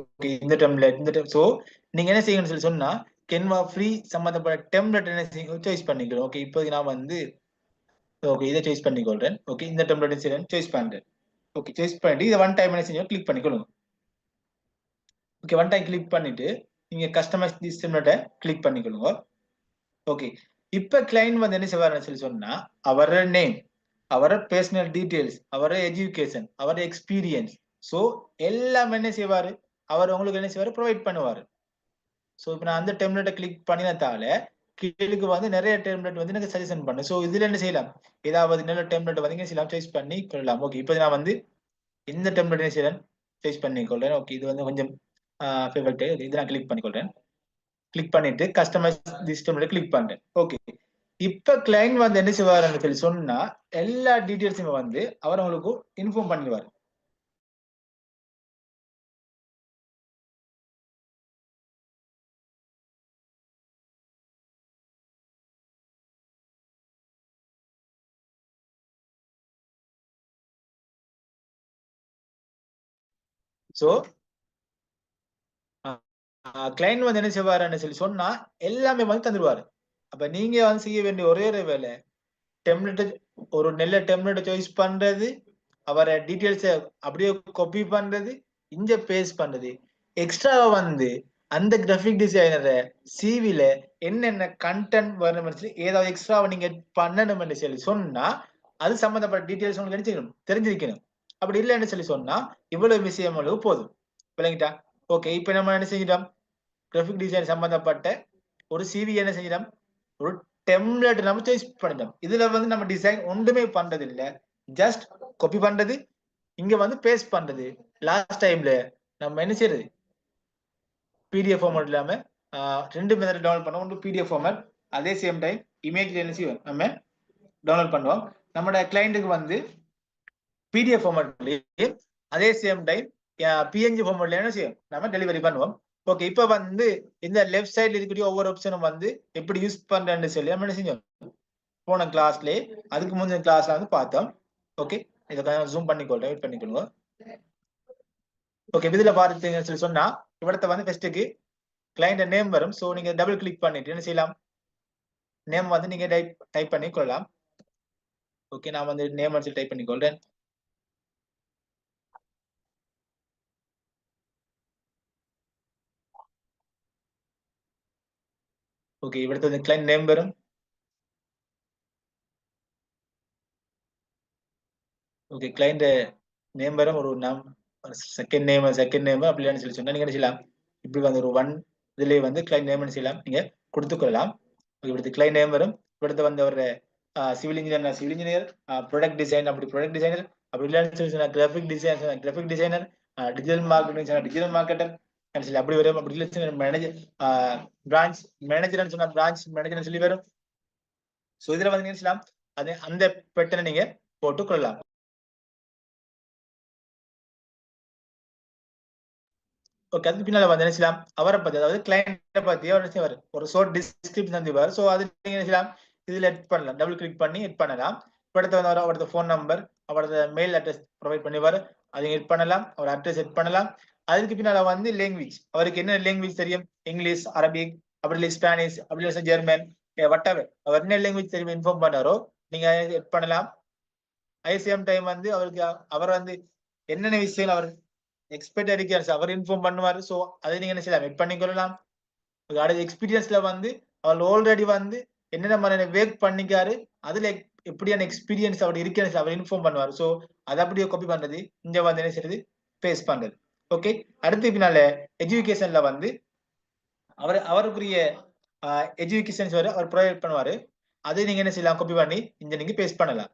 இந்த டெம்ப்ளேட் ஸோ நீங்க என்ன செய்யுங்கன்னு சொன்னா Canva ஃப்ரீ சம்பந்தப்பட்ட டெம்ப்ளேட் என்ன செய்யுங்க, சாய்ஸ் பண்ணிக்கலாம். ஓகே, இப்போதைக்கு நான் வந்து ஓகே இதை சாய்ஸ் பண்ணிக்கொள்றேன். ஓகே, இந்த டெம்ப்ளேட் சாய்ஸ் பண்றேன். ஓகே, சாய்ஸ் பண்ணிட்டு இதை ஒன் டைம் என்ன செய்யுங்க, கிளிக் பண்ணிக்கொள்ளுங்க. ஓகே, ஒன் டைம் கிளிக் பண்ணிட்டு நீங்க கஸ்டமைஸ் திஸ் டெம்ப்ளேட்டை கிளிக் பண்ணிக்கொள்ளுங்க. ஓகே, இப்ப கிளைண்ட் வந்து என்ன செய்வாருன்னு சொன்னா அவரோட நேம், அவரோட பர்சனல் டீடைல்ஸ், அவரோட எஜுகேஷன், அவரோட எக்ஸ்பீரியன்ஸ், சோ எல்லாம் என்ன செய்வாரு, அவர் உங்களுக்கு என்ன செய்வாரு, ப்ரொவைட் பண்ணுவாரு. சோ இப்ப நான் அந்த டெம்ப்ளேட்டை கிளிக் பண்ணினதால கீழுக்கு வந்து நிறைய டெம்ப்ளேட் வந்து எனக்கு சஜஷன் பண்ணு. சோ இதுல என்ன செய்யலாம், ஏதாவது நல்ல டெம்ப்ளேட் வந்து என்ன செய்யலாம், சாய்ஸ் பண்ணி கொள்ளலாம். ஓகே, இப்போ நான் வந்து இந்த டெம்ப்ளேட் என்ன செய்யறேன், சாய்ஸ் பண்ணி கொள்றேன். ஓகே, இது வந்து கொஞ்சம் ஃபேவரட், இதை நான் கிளிக் பண்ணி கொள்றேன். கிளிக் பண்ணிட்டு கஸ்டமைஸ் திஸ் டெம்ப்ளேட் கிளிக் பண்றேன். ஓகே, இப்ப கிளைண்ட் வந்து என்ன செய்வாருன்னு சொல்லி சொன்னா எல்லா டீடைல்ஸுமே வந்து அவர் உங்களுக்கு இன்ஃபார்ம் பண்ணிடுவார். சோ கிளைண்ட் வந்து என்ன செய்வாருன்னு சொல்லி சொன்னா எல்லாமே வந்து தந்துடுவாரு. அப்ப நீங்க வந்து செய்ய வேண்டிய ஒரே ஒரு வேலை, டெம்ப்ளேட், ஒரு நல்ல டெம்ப்ளேட் சாய்ஸ் பண்றது, அவரை டீடைல்ஸ் அப்படியே காப்பி பண்றது, இங்க பேஸ்ட் பண்றது. எக்ஸ்ட்ரா வந்து அந்த கிராபிக் டிசைனரை சிவில என்னென்ன கண்டென்ட் வரணும்னு சொல்லி ஏதாவது எக்ஸ்ட்ரா நீங்க பண்ணணும்னு சொல்லி சொன்னா அது சம்பந்தப்பட்ட டீடைல்ஸ் உங்களுக்கு நினைச்சுக்கணும், தெரிஞ்சிருக்கணும். அப்படி இல்லைன்னு சொல்லி சொன்னா இவ்வளவு விஷயம் அளவு போதும். விளங்கிட்டா? ஓகே, இப்ப நம்ம என்ன செஞ்சிட்டோம், கிராபிக் டிசைன் சம்பந்தப்பட்ட ஒரு சிவி என்ன செஞ்சிட்டோம், ஒரு டெம்ப்ளேட் நம்ம சாய்ஸ் பண்ணிட்டோம். இதுல வந்து நம்ம டிசைன் ஒன்றுமே பண்றது இல்ல, ஜஸ்ட் காப்பி பண்றது, இங்க வந்து பேஸ்ட் பண்றது. லாஸ்ட் டைம்ல நம்ம என்ன செய்யறது, பிடிஎஃப் ஃபார்மேட் இல்லாம ரெண்டு மெத்தட் டவுன்லோட் பண்ணுவோம். ஒன்று பிடிஎஃப் ஃபார்மேட், அதே சேம் டைம் இமேஜ் என்ன செய்வோம், நம்ம டவுன்லோட் பண்ணுவோம். நம்மளோட கிளைண்ட்டுக்கு வந்து பிடிஎஃப் ஃபார்மேட்லயே அதே சேம் டைம் பிஎன்ஜி ஃபார்மேட்ல என்ன செய்யும், நம்ம டெலிவரி பண்ணுவோம். ஓகே, இப்ப வந்து இந்த லெஃப்ட் சைடுல இருக்கக்கூடிய ஒவ்வொரு ஆப்ஷனும் வந்து எப்படி யூஸ் பண்றேன்னு சொல்லி நம்ம என்ன செஞ்சோம், போன கிளாஸ்லயே அதுக்கு முந்தின கிளாஸ்ல வந்து பார்த்தோம். ஓகே, இதை ஜூம் பண்ணிக்கொள்றேன், வெயிட் பண்ணிக்கொள்ளுங்க. ஓகே, இதுல பாத்தீங்கன்னு சொல்லி சொன்னா இவடத்தை வந்து ஃபர்ஸ்ட்டுக்கு கிளைண்ட் நேம் வரும். சோ நீங்க டபுள் கிளிக் பண்ணிட்டு என்ன செய்யலாம், நேம் வந்து நீங்க டைப் பண்ணி கொள்ளலாம். ஓகே, நான் வந்து நேம் வந்து டைப் பண்ணி கொள்றேன். ஓகே, இவடத்து வந்து கிளைண்ட் நேம் வரும். ஓகே, கிளைண்ட் நேம் வரும், ஒரு நாம் செகண்ட் நேம் அப்படின்னு சொல்லி சொன்னா நீங்க என்ன செய்யலாம், இப்படி வந்து ஒரு ஒன் இதுலயே வந்து கிளைண்ட் நேம் செய்யலாம், நீங்க கொடுத்துக்கொள்ளலாம். இவரது கிளைண்ட் நேம் வரும். இவரது வந்து ஒரு civil engineer, civil engineer, product design அப்படி ப்ராடக்ட் டிசைனர், அப்படி இல்லைன்னு சொல்லி சொன்னா கிராஃபிக் டிசைனர், டிஜிட்டல் மார்க்கெட்டிங் சொன்னா டிஜிட்டல் மார்க்கெட்டர் சொல்லி அப்படி வரும். அப்படி இல்லை மேனேஜர், பிரான்ச் மேனேஜர்னு சொன்னா பிரான்ச் மேனேஜர்னு சொல்லி வரும். சோ இதுல வந்து நீங்க செய்யலாம், அது அந்த பெட்டனை நீங்க போட்டுக் கொள்ளலாம். ஓகே, அதுக்கு பின்னால வந்து என்ன செய்யலாம், அவரை பத்தி, அதாவது கிளைண்ட் பத்தி அவர் என்ன செய்வார், ஒரு ஷார்ட் டிஸ்கிரிப்ஷன் தந்துவார். சோ அது நீங்க என்ன செய்யலாம், இதுல எட் பண்ணலாம், டபுள் கிளிக் பண்ணி எட் பண்ணலாம். அடுத்து வந்து அவரோட ஃபோன் நம்பர், அவரோட மெயில் அட்ரஸ் ப்ரொவைட் பண்ணிவார், அதை எட் பண்ணலாம், அவர் அட்ரஸ் எட் பண்ணலாம். அதுக்கு பின்னால வந்து லாங்குவேஜ், அவருக்கு என்ன லாங்குவேஜ் தெரியும், இங்கிலீஷ், அரபிக், அப்படி இல்லை ஸ்பானிஷ், அப்படி இல்லை ஜெர்மன், வட்டவர், அவர் என்ன லாங்குவேஜ் தெரியும் இன்ஃபார்ம் பண்ணாரோ நீங்க எட் பண்ணலாம். அதே சேம் டைம் வந்து அவருக்கு அவர் வந்து என்னென்ன விஷயம் அவர் எக்ஸ்பெக்ட் இருக்காரு அவர் இன்ஃபார்ம் பண்ணுவாரு. சோ அதை நீங்க என்ன செய்யலாம், வெயிட் பண்ணிக்கொள்ளலாம். அடுத்த எக்ஸ்பீரியன்ஸ்ல வந்து அவர் ஆல்ரெடி வந்து என்னென்ன மாதிரியான வேக் பண்ணிக்காரு, அதுல எப்படியான எக்ஸ்பீரியன்ஸ் அவர் இருக்கிறது அவர் இன்ஃபார்ம் பண்ணுவார். சோ அதை அப்படியே காப்பி பண்றது, இங்க வந்து என்ன செய்யறது, பேஸ்ட் பண்றது. ஓகே, அடுத்து பின்னால எஜுகேஷன்ல வந்து அவருக்குரிய எஜுகேஷன்ஸ் வரை அவர் ப்ரொவைட் பண்ணுவாரு. அதை நீங்க என்ன செய்யலாம், காப்பி பண்ணி இங்க நீங்க பேஸ்ட் பண்ணலாம்.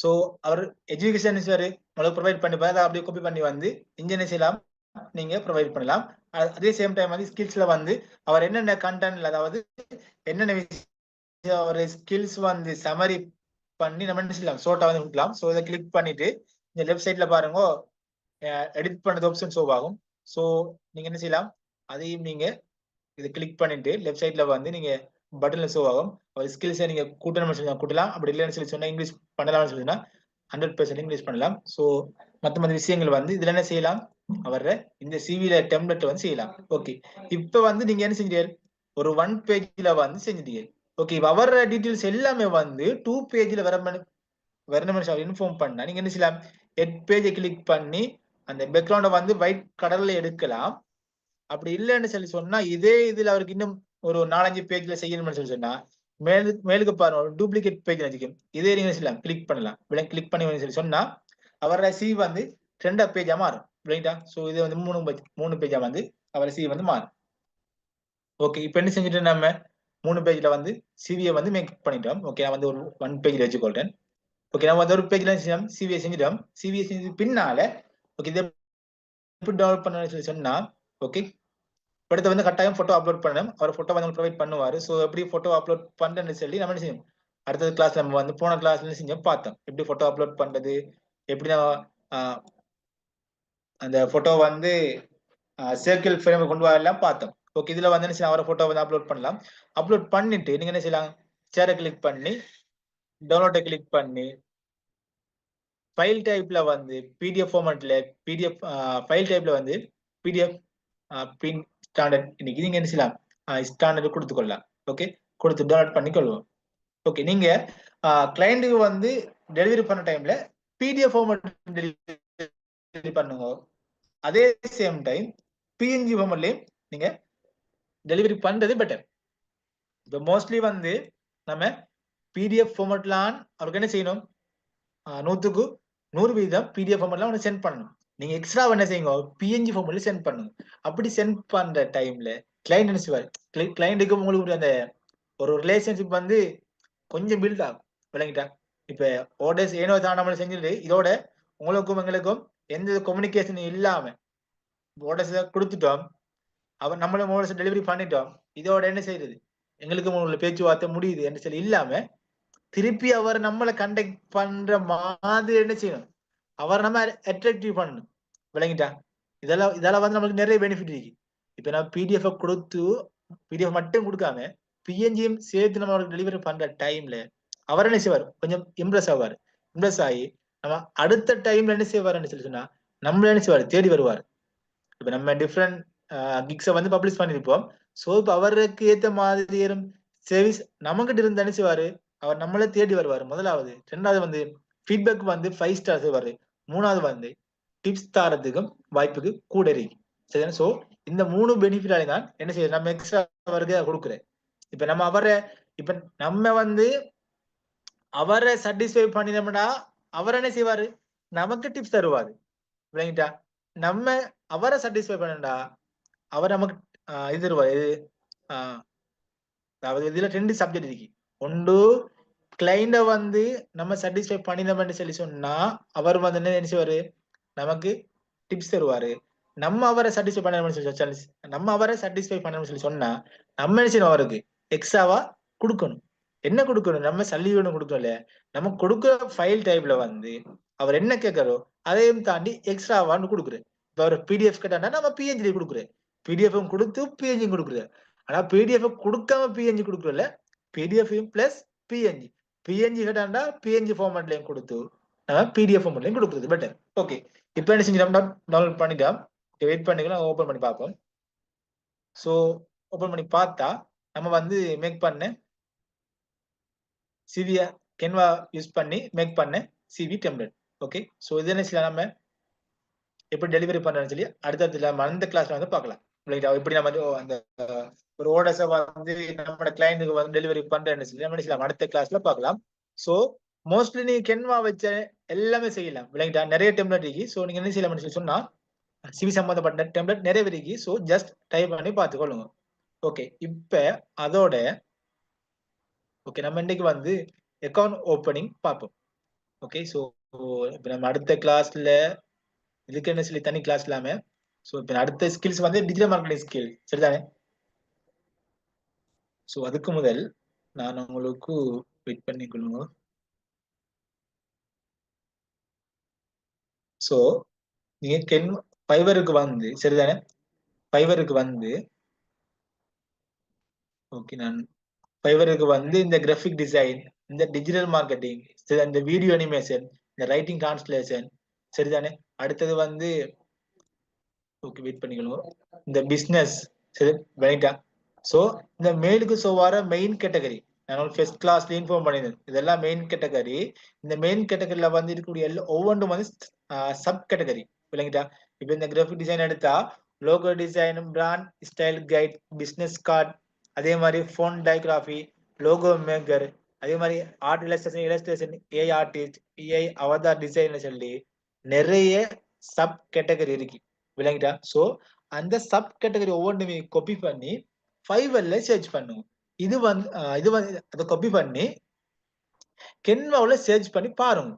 சோ அவர் எஜுகேஷன் சார் உங்களுக்கு ப்ரொவைட் பண்ணிப்பாரு, அதை அப்படியே காப்பி பண்ணி வந்து இன்ஜினியர் செய்யலாம், நீங்க ப்ரொவைட் பண்ணலாம். அதே சேம் டைம் வந்து ஸ்கில்ஸ்ல வந்து அவர் என்னென்ன கண்டென்ட்ல, அதாவது என்னென்ன விஷயம் அவர் ஸ்கில்ஸ் வந்து சமரி பண்ணி நம்ம என்ன செய்யலாம், ஷார்ட்டா வந்து கொடுக்கலாம். ஸோ இதை கிளிக் பண்ணிட்டு இந்த லெஃப்ட் சைட்ல பாருங்க எடிட் பண்ணது ஆப்ஷன் ஷோ ஆகும். ஸோ நீங்க என்ன செய்யலாம், அதையும் நீங்க இதை கிளிக் பண்ணிட்டு லெஃப்ட் சைட்ல வந்து நீங்க பட்டன்ல ஷோ ஆகும். ஒரு ஸ்கில்ஸை நீங்க கூட்டணும் சொல்லி கூட்டலாம், அப்படி இல்லைன்னு சொல்லி சொன்னா இங்கிலீஷ் பண்ணலாம்னு சொல்லினா 100% இங்கிலீஷ் பண்ணலாம். ஸோ மற்ற விஷயங்கள் வந்து இதுல என்ன செய்யலாம், அவர இந்த சிவில டெம்ப்ளேட் வந்து செய்யலாம். ஓகே, இப்ப வந்து நீங்க என்ன செஞ்சீங்க, ஒரு 1 பேஜ்ல வந்து செஞ்சுட்டீங்க. ஓகே, அவர டீடைல்ஸ் எல்லாமே வந்து 2 பேஜ்ல வரணும் இன்ஃபார்ம் பண்ணா நீங்க என்ன செய்யலாம், 8 பேஜை கிளிக் பண்ணி அந்த பேக்ரவுண்ட வந்து ஒயிட் கலர்ல எடுக்கலாம். அப்படி இல்லைன்னு சொல்லி சொன்னா இதே இதுல அவருக்கு இன்னும் ஒரு 4-5 பேஜ்ல செய்யணும்னு சொல்லி சொன்னா மேலுக்கு பாருங்க டூப்ளிகேட் பேஜ் வச்சுக்கும், இதே நீங்க செய்யலாம், கிளிக் பண்ணலாம். கிளிக் பண்ணி சொல்லி சொன்னா அவரோட சி வந்து 2 பேஜா மாறும். ரைட்டா? சோ இது வந்து 3 பேஜா வந்து அவரோட சி வந்து மாறும். ஓகே, இப்போ என்ன செஞ்சுட்டு நம்ம 3 பேஜ்ல வந்து சிவியை வந்து மேக் பண்ணிட்டோம். ஓகே, நான் வந்து ஒரு 1 பேஜ்ல வச்சுக்கொள்றேன். ஓகே, நம்ம வந்து ஒரு பேஜ்ல சிவியை செஞ்சிட்டோம். சிவியை செஞ்சு பின்னால ஓகே இதை எப்படி டெவலப் பண்ணணும்னு சொல்லி சொன்னா ஓகே அடுத்து வந்து கட்டாயம் போட்டோ அப்லோட் பண்ணணும். அவர் போட்டோ வந்து ப்ரொவைட் பண்ணுவாரு. ஸோ எப்படி போட்டோ அப்லோட் பண்றேன்னு சொல்லி நம்ம என்ன செய்யும், அடுத்தது கிளாஸ் நம்ம வந்து போன கிளாஸ்ல செஞ்சோம் பார்த்தோம், எப்படி போட்டோ அப்லோட் பண்றது, எப்படி அந்த போட்டோ வந்து சர்க்கிள் ஃப்ரேம் கொண்டு வரலாம் பார்த்தோம். ஓகே, இதுல வந்து என்ன செய்யலாம், அவரை போட்டோ வந்து அப்லோட் பண்ணலாம். அப்லோட் பண்ணிட்டு நீங்க என்ன செய்யலாம், சேரை கிளிக் பண்ணி டவுன்லோட்டை கிளிக் பண்ணி ஃபைல் டைப்ல வந்து பிடிஎஃப் ஃபார்மேட்ல பிடிஎஃப் ஃபைல் டைப்ல வந்து பிடிஎஃப் பின் ஸ்டாண்டர்ட் இன்னைக்கு நீங்க என்ன செய்யலாம், ஸ்டாண்டர்ட் கொடுத்துக்கொள்ளலாம். ஓகே, கொடுத்து டவுன்லோட் பண்ணிக்கொள்வோம். ஓகே, நீங்க கிளையண்ட்டுக்கு வந்து டெலிவரி பண்ண டைம்ல பிடிஎஃப் ஃபார்மேட் டெலிவரி பண்ணுங்க. அதே சேம் டைம் பிஎன்ஜி ஃபார்மேட்லயும் நீங்க டெலிவரி பண்றது பெட்டர். இப்போ மோஸ்ட்லி வந்து நம்ம பிடிஎஃப் ஃபார்மேட்லாம் அவருக்கு என்ன செய்யணும், 100க்கு 100% பிடிஎஃப் ஃபார்மேட்ல ஒன்று சென்ட் பண்ணணும். நீங்க எக்ஸ்ட்ரா என்ன செய்யுங்க, பிஎன்ஜி ஃபார்மேட்ல சென்ட் பண்ணுங்க. அப்படி சென்ட் பண்ற டைம்ல கிளைண்ட் என்ன செய்வார், கிளைண்ட்டுக்கு உங்களுக்கு அந்த ஒரு ரிலேஷன்ஷிப் வந்து கொஞ்சம் பில்ட் ஆகும். விளங்கிட்டா? இப்ப ஆர்டர்ஸ் ஏனோ தானாமல் செஞ்சுட்டு இதோட உங்களுக்கும் எங்களுக்கும் எந்த கம்யூனிகேஷன் இல்லாம ஆர்டர்ஸ் கொடுத்துட்டோம், அவர் நம்மளும் ஆர்டர்ஸ் டெலிவரி பண்ணிட்டோம், இதோட என்ன செய்யுது, எங்களுக்கும் உள்ள பேச்சுவார்த்தை முடியுது என்று சொல்லி இல்லாம திருப்பி அவர் நம்மளை கண்டக்ட் பண்ற மாதிரி என்ன செய்யணும், அவர் நம்ம அட்ராக்டிவ் பண்ணணும். விளங்கிட்டா? இதெல்லாம் வந்து நமக்கு நிறைய பெனிஃபிட் இருக்கு. இப்ப நான் பிடிஎஃப் கொடுத்து பிடிஎஃப் மட்டும் கொடுக்காம பிஎன்ஜியும் சேர்த்து நம்ம அவருக்கு டெலிவரி பண்ற டைம்ல அவர் என்ன செய்வார், கொஞ்சம் இம்ப்ரெஸ் ஆவார். இம்ப்ரெஸ் ஆகி நம்ம அடுத்த டைம்ல என்ன செய்வாருன்னு சொல்லி சொன்னா நம்மள என்ன செய்வார், தேடி வருவார். இப்ப நம்ம டிஃப்ரெண்ட் கிக்ஸை வந்து பப்ளிஷ் பண்ணிருப்போம். சோ இப்ப அவருக்கு ஏத்த மாதிரி சர்வீஸ் நமக்கிட்ட இருந்து என்ன செய்வாரு, அவர் நம்மளே தேடி வருவார். முதலாவது. ரெண்டாவது வந்து ஃபீட்பேக் வந்து 5 ஸ்டார் செய்வாரு. மூணாவது வந்து டிப்ஸ் தாரதுக்கும் வாய்ப்புக்கு கூட இருக்கு. சரிதானே? சோ இந்த 3 பெனிஃபிட்டாலே தான் என்ன செய்யுது, நம்ம எக்ஸ்ட்ரா அவருக்கு கொடுக்குறேன். இப்ப நம்ம இப்ப நம்ம வந்து அவரை சாட்டிஸ்ஃபை பண்ணினோம்னா அவர் என்ன செய்வாரு, நமக்கு டிப்ஸ் தருவாரு. விளங்கிட்டா? நம்ம அவரை சாட்டிஸ்ஃபை பண்ணா அவர் நமக்கு இது தருவாரு. அதாவது இதுல 2 சப்ஜெக்ட் இருக்கு. ஒன்று கிளைண்ட வந்து நம்ம சாட்டிஸ்ஃபை பண்ணினோம்னு சொல்லி சொன்னா அவர் வந்து என்ன செய்வாரு, நமக்கு டிப்ஸ் தருவாரு. நம்ம அவரை சாட்டிஸ்ஃபை பண்ணணும்னு சொல்லி நம்ம அவரை சாட்டிஸ்ஃபை பண்ணணும்னு சொல்லி சொன்னா நம்ம என்ன செய்யணும், அவருக்கு எக்ஸ்ட்ராவா கொடுக்கணும். என்ன கொடுக்கணும், நம்ம சல்லி ஒண்ணு கொடுக்கல, நம்ம கொடுக்குற ஃபைல் டைப்ல வந்து அவர் என்ன கேட்கறோ அதையும் தாண்டி எக்ஸ்ட்ராவான்னு கொடுக்குறேன். இப்ப அவர் பிடிஎஃப் கேட்டாண்டா நம்ம பிஎன்ஜி கொடுக்குறேன், பிடிஎஃப் கொடுத்து பிஎன்ஜி கொடுக்குறேன். ஆனா பிடிஎஃப் கொடுக்காம பிஎன்ஜி கொடுக்குறல, பிடிஎஃப் பிளஸ் பிஎன்ஜி, பிஎன்ஜி கேட்டாண்டா பிஎன்ஜி ஃபார்மேட்லயும் கொடுத்து நம்ம பிடிஎஃப் ஃபார்மேட்லயும் கொடுக்குறது பெட்டர். ஓகே, இப்போ என்ன செஞ்சோம், டவுன்லோட் பண்ணிட்டோம். வெயிட் பண்ணிக்கலாம், ஓபன் பண்ணி பார்ப்போம். சோ ஓபன் பண்ணி பார்த்தா நம்ம வந்து மேக் பண்ண சிவிய கேன்வா யூஸ் பண்ணி மேக் பண்ண சிவி டெம்ப்ளேட். ஓகே, சோ இது என்ன செய்யலாம், நம்ம எப்படி டெலிவரி பண்றேன்னு சொல்லி அடுத்ததுல அந்த கிளாஸ்ல வந்து பார்க்கலாம். எப்படி நம்ம அந்த ஒரு ஓடர்ஸை வந்து நம்ம கிளைண்ட்டுக்கு வந்து டெலிவரி பண்றேன்னு சொல்லி நம்ம செய்யலாம், அடுத்த கிளாஸ்ல பார்க்கலாம். சோ மோஸ்ட்லி நீங்க கென்வா வச்ச எல்லாமே செய்யலாம். விளங்கிட்டா? நிறைய டெம்ப்ளேட் இருக்கு. சோ நீங்க என்ன செய்யலாம்னு சொல்லி சொன்னா சிவி சம்பந்தப்பட்ட டெம்ப்ளேட் நிறைய இருக்கு. சோ ஜஸ்ட் டைப் பண்ணி பார்த்துக்கொள்ளுங்க. ஓகே, இப்ப அதோட ஓகே நம்ம இன்னைக்கு வந்து அக்கவுண்ட் ஓப்பனிங் பார்ப்போம். ஓகே. ஸோ இப்ப நம்ம அடுத்த கிளாஸ்ல இதுக்கு என்ன சொல்லி தனி கிளாஸ் இல்லாம ஸோ இப்ப அடுத்த ஸ்கில்ஸ் வந்து டிஜிட்டல் மார்க்கெட்டிங் ஸ்கில் சரிதானே? ஸோ அதுக்கு முதல் நான் உங்களுக்கு வெயிட் பண்ணிக்கொள்ளுங்க. ஸோ நீங்க ஃபைவருக்கு வந்து சரிதானே? ஃபைவருக்கு வந்து ஓகே நான் ஃபைவருக்கு வந்து இந்த கிராஃபிக் டிசைன், இந்த டிஜிட்டல் மார்க்கெட்டிங், இந்த வீடியோ அனிமேஷன், இந்த ரைட்டிங் டிரான்ஸ்லேஷன் சரிதானே? அடுத்தது வந்து ஓகே வெயிட் பண்ணிக்கணும். இந்த பிசினஸ் சரி ரைட்டா? சோ இந்த மெயிலுக்கு சோ வர மெயின் கேட்டகரி நான் ஃபர்ஸ்ட் கிளாஸ்ல இன்ஃபார்ம் பண்ணிருந்தேன். இதெல்லாம் மெயின் கேட்டகரி. இந்த மெயின் கேட்டகரியில வந்து இருக்கக்கூடிய ஒவ்வொன்றும் வந்து சப் கேட்டகரி விளங்கிட்டா? இப்ப இந்த கிராஃபிக் டிசைன் எடுத்தா logo design, brand style guide, business card, அதே மாதிரி ஃபோன் டயக்ராஃபி, லோகோ மேக்கர், அதே மாதிரி art illustration, AI artist, AI avatar design சொல்லி நிறைய சப் கேட்டகரி இருக்கு விளங்கிட்டா? சோ அந்த சப் கேட்டகரி ஒவ்வொன்றுமே காப்பி பண்ணி ஃபைவர்ல சர்ச் பண்ணுங்க. இது வந்து அதை காப்பி பண்ணி கென்வாவில் சர்ச் பண்ணி பாருங்க.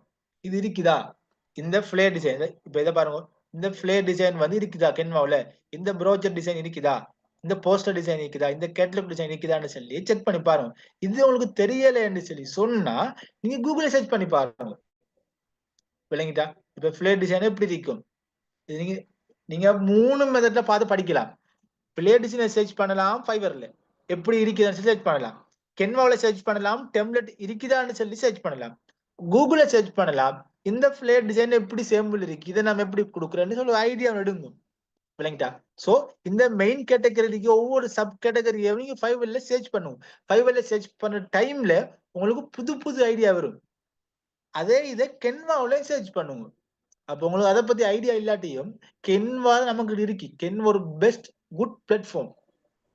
இது இருக்குதா? இந்த ஃபிளேர் டிசைன் இப்ப இதை பாருங்க. இந்த ஃபிளேர் டிசைன் வந்து இருக்குதா கென்வாவில்? இந்த ப்ரோச்சர் டிசைன் இருக்குதா? இந்த போஸ்டர் டிசைன் இருக்குதா? இந்த கேட்டலாக் டிசைன் இருக்குதான்னு சொல்லி செக் பண்ணி பாருங்க. இது உங்களுக்கு தெரியலன்னு சொல்லி சொன்னா நீங்க கூகுள்ல சர்ச் பண்ணி பாருங்க விளங்கிட்டா? இப்ப ஃபிளேர் டிசைன் எப்படி இருக்கும் நீங்க நீங்க 3 மெத்தட்ல பார்த்து படிக்கலாம். பிளே டிசைனை சர்ச் பண்ணலாம் ஃபைவர்ல எப்படி இருக்குதுன்னு சர்ச் பண்ணலாம். கென்வாவில் சர்ச் பண்ணலாம். டெம்ப்ளேட் இருக்குதான்னு சொல்லி சர்ச் பண்ணலாம். கூகுள்ல சர்ச் பண்ணலாம். இந்த பிளேட் டிசைன் எப்படி சேம்பிள் இருக்கு இதை நம்ம எப்படி கொடுக்குறோன்னு சொல்லி ஐடியா எடுங்க விளங்கிட்டா? சோ இந்த மெயின் கேட்டகரிக்கு ஒவ்வொரு சப் கேட்டகரியும் நீங்க ஃபைவர்ல சர்ச் பண்ணுங்க. ஃபைவர்ல சர்ச் பண்ண டைம்ல உங்களுக்கு புது புது ஐடியா வரும். அதே இதை கென்வாவில சர்ச் பண்ணுங்க. அப்ப உங்களுக்கு அதை பத்தி ஐடியா இல்லாட்டியும் கென்வா நமக்கு இருக்கு. கென்வா ஒரு பெஸ்ட் குட் பிளாட்ஃபார்ம்.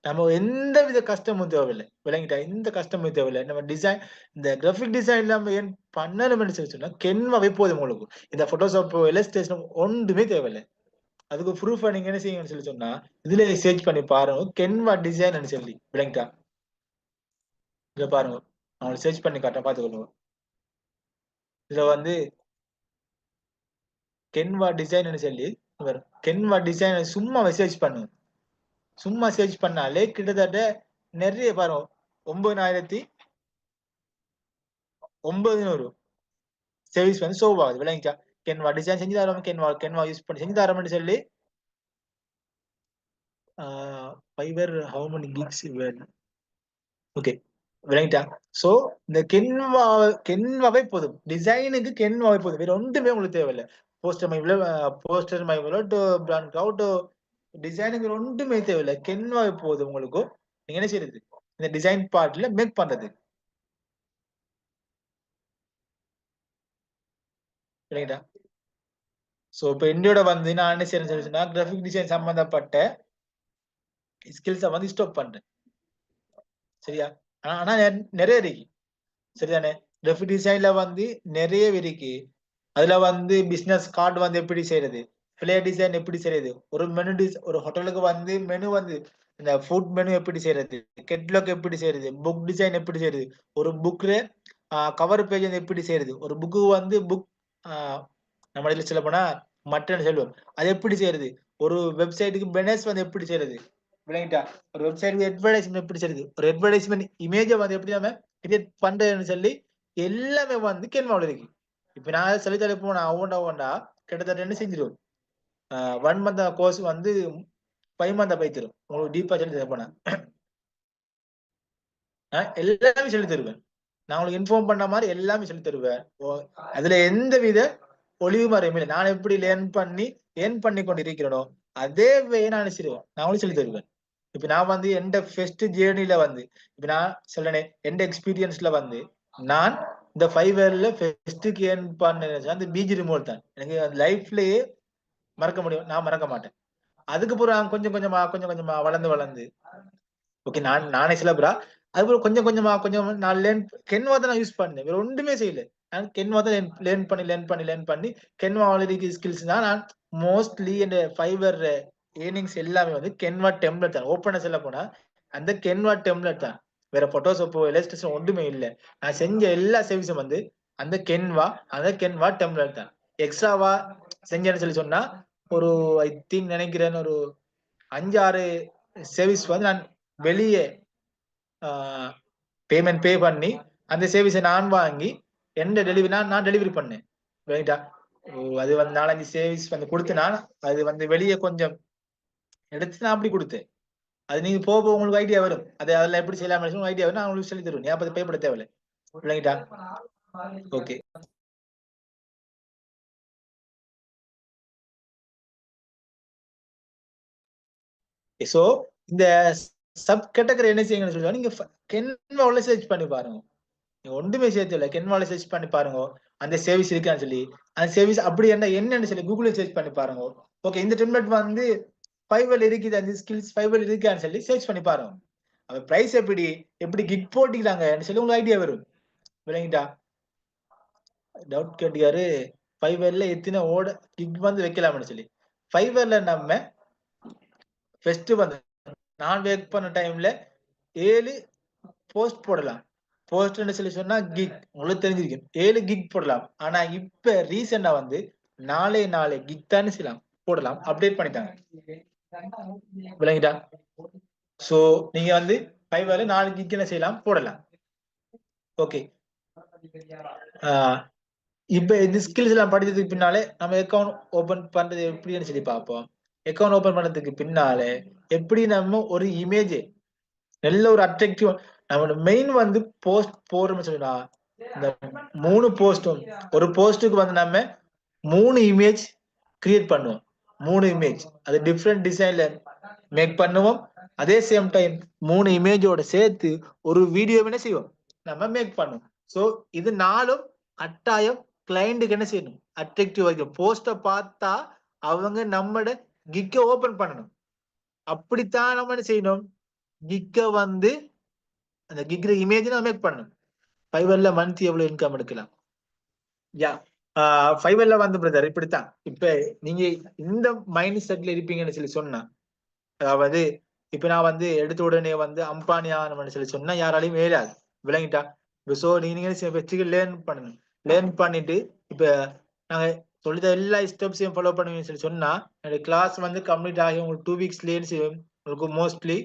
நம்ம எந்த வித கஷ்டமும் தேவையில்லை விளங்கிட்டா? எந்த கஷ்டமும் தேவையில்லை. நம்ம டிசைன் இந்த கிராஃபிக் டிசைன் நம்ம ஏன் பண்ணணும்னு சொல்லி சொன்னா கென்வாவே போதும் உங்களுக்கு. இந்த போட்டோஷாப் இல்லஸ்ட்ரேஷன் ஒன்றுமே தேவையில்லை. அதுக்கு ப்ரூஃப் நீங்க என்ன செய்யுங்கன்னு சொல்லி சொன்னா இதுல சர்ச் பண்ணி பாருங்க கென்வா டிசைன் சொல்லி விளங்கிட்டா? இத பாருங்க நான் சர்ச் பண்ணி காட்ட பாத்துக்கொள்ளுங்க. இதுல வந்து கென்வா டிசைன் சொல்லி வரும். கென்வா டிசைன் சும்மா சர்ச் பண்ணுங்க. சும்மா சர்ச் பண்ணாலே கிட்டத்தட்ட நிறைய பாருங்க 9900 சர்வீஸ் வந்து ஷோ ஆகுது விளங்கிச்சா? கென்வா டிசைன் செஞ்சு தரோம், கென்வா யூஸ் பண்ணி செஞ்சு தரோம்னு சொல்லி Fiverr how many gigs okay விளங்கிட்டா? சோ இந்த கென்வாவே போதும். டிசைனுக்கு கென்வாவே போதும். வேற ஒன்றுமே உங்களுக்கு தேவையில்லை. போஸ்டர் மை பிராண்ட் அவுட் டிசைனுக்கு ஒன்றுமே தேவையில்லை. கென்வாவே போதும் உங்களுக்கு. நீங்க என்ன செய்யறது இந்த டிசைன் பார்ட்ல மேக் பண்றது விளங்கிட்டா? சோ இப்ப என்னோட வந்து நான் என்ன செய்யறேன்னு சொன்னா கிராஃபிக் டிசைன் சம்பந்தப்பட்ட ஸ்கில்ஸை வந்து ஸ்டாப் பண்றேன் சரியா? ஆனா நிறைய இருக்கு சரிதானே? கிராஃபிக் டிசைன்ல வந்து நிறைய இருக்கு. அதுல வந்து பிசினஸ் கார்டு வந்து எப்படி செய்யறது, பிளே டிசைன் எப்படி செய்யறது, ஒரு ஒரு ஹோட்டலுக்கு வந்து மெனு வந்து இந்த ஃபுட் மெனு எப்படி செய்யறது, கெட்லாக் எப்படி செய்யறது, புக் டிசைன் எப்படி செய்யறது, ஒரு புக்ல கவர் பேஜ் வந்து எப்படி செய்யறது, ஒரு புக்கு வந்து புக் நம்ம இதுல சொல்ல போனா மட்டன் சொல்லுவோம் அது எப்படி செய்யறது, ஒரு வெப்சைட்டுக்கு பெனஸ் வந்து எப்படி செய்யறது விளங்கிட்டா? ஒரு வெப்சைட்டுக்கு அட்வர்டைஸ்மெண்ட் எப்படி செய்யறது, ஒரு அட்வர்டைஸ்மெண்ட் இமேஜை வந்து எப்படி நம்ம கிரியேட் பண்றதுன்னு சொல்லி எல்லாமே வந்து கேன்வாவில் இருக்கு. இப்ப நான் சொல்லித்தர போனா ஒவ்வொண்டா கிட்டத்தட்ட என்ன செஞ்சிடும் 1 மந்த் கோர்ஸ் வந்து 5 மந்த் பயித்திரும் உங்களுக்கு டீப்பா சொல்லி தர போனா எல்லாமே சொல்லி தருவேன். நான் உங்களுக்கு இன்ஃபார்ம் பண்ண மாதிரி எல்லாமே சொல்லி தருவேன். அதுல எந்த வித ஒளிவு மறையும் இல்லை. நான் எப்படி லேர்ன் பண்ணி கொண்டு இருக்கிறனோ அதே வே நான் செய்வேன். நான் உங்களுக்கு சொல்லி தருவேன். இப்ப நான் வந்து எந்த ஃபர்ஸ்ட் ஜேர்னில வந்து இப்ப நான் சொல்றேனே எந்த எக்ஸ்பீரியன்ஸ்ல வந்து நான் இந்த 5 இயர்ல ஃபர்ஸ்ட்டுக்கு ஏர்ன் பண்ண அந்த பிஜி ரிமோட் தான் எனக்கு லைஃப்லயே மறக்க முடியும். நான் மறக்க மாட்டேன். அதுக்கப்புறம் கொஞ்சம் கொஞ்சமா வளர்ந்து ஓகே நானே சிலபரா அதுக்கப்புறம் கொஞ்சம் நான் கென்வா தான் நான் யூஸ் பண்ணேன். வேற ஒன்றுமே செய்யல. நான் கென்வா தான் லேர்ன் பண்ணி கென்வா ஆல்ரெடி ஸ்கில்ஸ் தான் நான் மோஸ்ட்லி இந்த ஃபைவர் ஏர்னிங்ஸ் எல்லாமே வந்து கென்வா டெம்ப்ளேட் தான். ஓப்பனா சொல்ல போனா அந்த கென்வா டெம்ப்ளேட் தான். வேற போட்டோஷாப்போ இல்லஸ்ட்ரேஷன் ஒன்றுமே இல்லை. நான் செஞ்ச எல்லா சர்வீஸும் வந்து அந்த கென்வா டெம்ப்ளேட் தான். எக்ஸ்ட்ராவா செஞ்சேன்னு சொல்லி சொன்னா ஒரு ஐ திங்க் நினைக்கிறேன் ஒரு 5-6 சர்வீஸ் வந்து நான் வெளியே பேமெண்ட் பே பண்ணி அந்த சர்வீஸை நான் வாங்கி எந்த டெலிவரி நான் டெலிவரி பண்ணேன். ரைட்டா? அது வந்து 4-5 சர்வீஸ் வந்து கொடுத்து நான் அது வந்து வெளியே கொஞ்சம் எடுத்து நான் அப்படி கொடுத்தேன். அது நீங்க போக உங்களுக்கு ஐடியா வரும். அது அதில் எப்படி செய்யலாம் ஐடியா வரும். நான் உங்களுக்கு சொல்லி தருவேன். நீ அப்ப பயப்பட தேவையில்லை. விளங்கிட்டா? ஓகே. சோ இந்த சப் கேட்டகரி என்ன செய்யுங்கன்னு சொல்லுவாங்க. நீங்க கென்வால சர்ச் பண்ணி பாருங்க. நீங்க ஒன்றுமே சேர்த்து இல்லை. கென்வால சர்ச் பண்ணி பாருங்க. அந்த சர்வீஸ் இருக்கான்னு சொல்லி அந்த சர்வீஸ் அப்படி என்னன்னு சொல்லி கூகுள்ல சர்ச் பண்ணி பாருங்க. ஓகே, இந்த டெம்ப்ளேட் வந்து ஃபைவர்ல இருக்குது, அந்த ஸ்கில்ஸ் ஃபைவர்ல இருக்கான்னு சொல்லி சர்ச் பண்ணி பாருங்க. அந்த பிரைஸ் எப்படி கிக் போட்டிக்கிறாங்கன்னு சொல்லி உங்களுக்கு ஐடியா வரும். விளங்கிட்டா? டவுட் கேட்டியாரு. ஃபைவர்ல எத்தனை கிக் வந்து வைக்கலாம்னு சொல்லி. ஃபைவர்ல நம்ம ஃபர்ஸ்ட் வந்து நான் ஒர்க் பண்ண டைம்ல 7 போஸ்ட் போடலாம். போஸ்ட்னு சொல்லி சொன்னா கிக் உங்களுக்கு தெரிஞ்சிருக்கும். 7 கிக் போடலாம். ஆனா இப்ப ரீசெண்டா வந்து 4 கிக் தான் செய்யலாம் போடலாம். அப்டேட் பண்ணிட்டாங்க. விளங்கிட்டா? சோ நீங்க வந்து ஃபைவர்ல 4 கிக் என்ன செய்யலாம் போடலாம். ஓகே. இப்ப இந்த ஸ்கில்ஸ் எல்லாம் படிச்சதுக்கு பின்னாலே நம்ம அக்கௌண்ட் ஓபன் பண்றது எப்படின்னு சொல்லி பார்ப்போம். அக்கௌண்ட் ஓபன் பண்ணதுக்கு பின்னாலே எப்படி நம்ம ஒரு இமேஜ் நல்ல ஒரு அட்ராக்டிவ் நம்மளோட மெயின் வந்து போஸ்ட் போடுறோம்னு சொன்னா இந்த 3 போஸ்டும் ஒரு போஸ்ட்டுக்கு வந்து நம்ம 3 இமேஜ் கிரியேட் பண்ணுவோம். 3 இமேஜ் அது டிஃப்ரெண்ட் டிசைன்ல மேக் பண்ணுவோம். அதே சேம் டைம் 3 இமேஜோட சேர்த்து ஒரு வீடியோ என்ன செய்வோம் நம்ம மேக் பண்ணுவோம். சோ இது நாலும் கட்டாயம் கிளையண்ட்டுக்கு என்ன செய்யணும் அட்ராக்டிவ் வைக்கும். போஸ்ட பார்த்தா அவங்க நம்மட கிக்க ஓபன் பண்ணணும். அப்படித்தான் நம்ம என்ன செய்யணும் கிக்க வந்து அந்த கிக்ல இமேஜ் நம்ம மேக் பண்ணணும். ஃபைவர்ல மந்த் எவ்வளவு இன்கம் எடுக்கலாம்? யா ஃபைவர்ல வந்து பிரதர் இப்படித்தான். இப்ப நீங்க இந்த மைண்ட் செட்ல இருப்பீங்கன்னு சொல்லி சொன்னா, அதாவது இப்ப நான் வந்து எடுத்த உடனே வந்து அம்பானி ஆகணும்னு சொல்லி சொன்னா யாராலையும் ஏறாது. விளங்கிட்டா? சோ நீங்க வச்சுக்க லேர்ன் பண்ணணும். லேர்ன் பண்ணிட்டு இப்ப நாங்க சொல்லித எல்லா ஸ்டெப்ஸையும் ஃபாலோ பண்ணுவீங்கன்னு சொல்லி சொன்னா என்னோட கிளாஸ் வந்து கம்ப்ளீட் ஆகி உங்களுக்கு 2 வீக்ஸ்லயே உங்களுக்கு மோஸ்ட்லி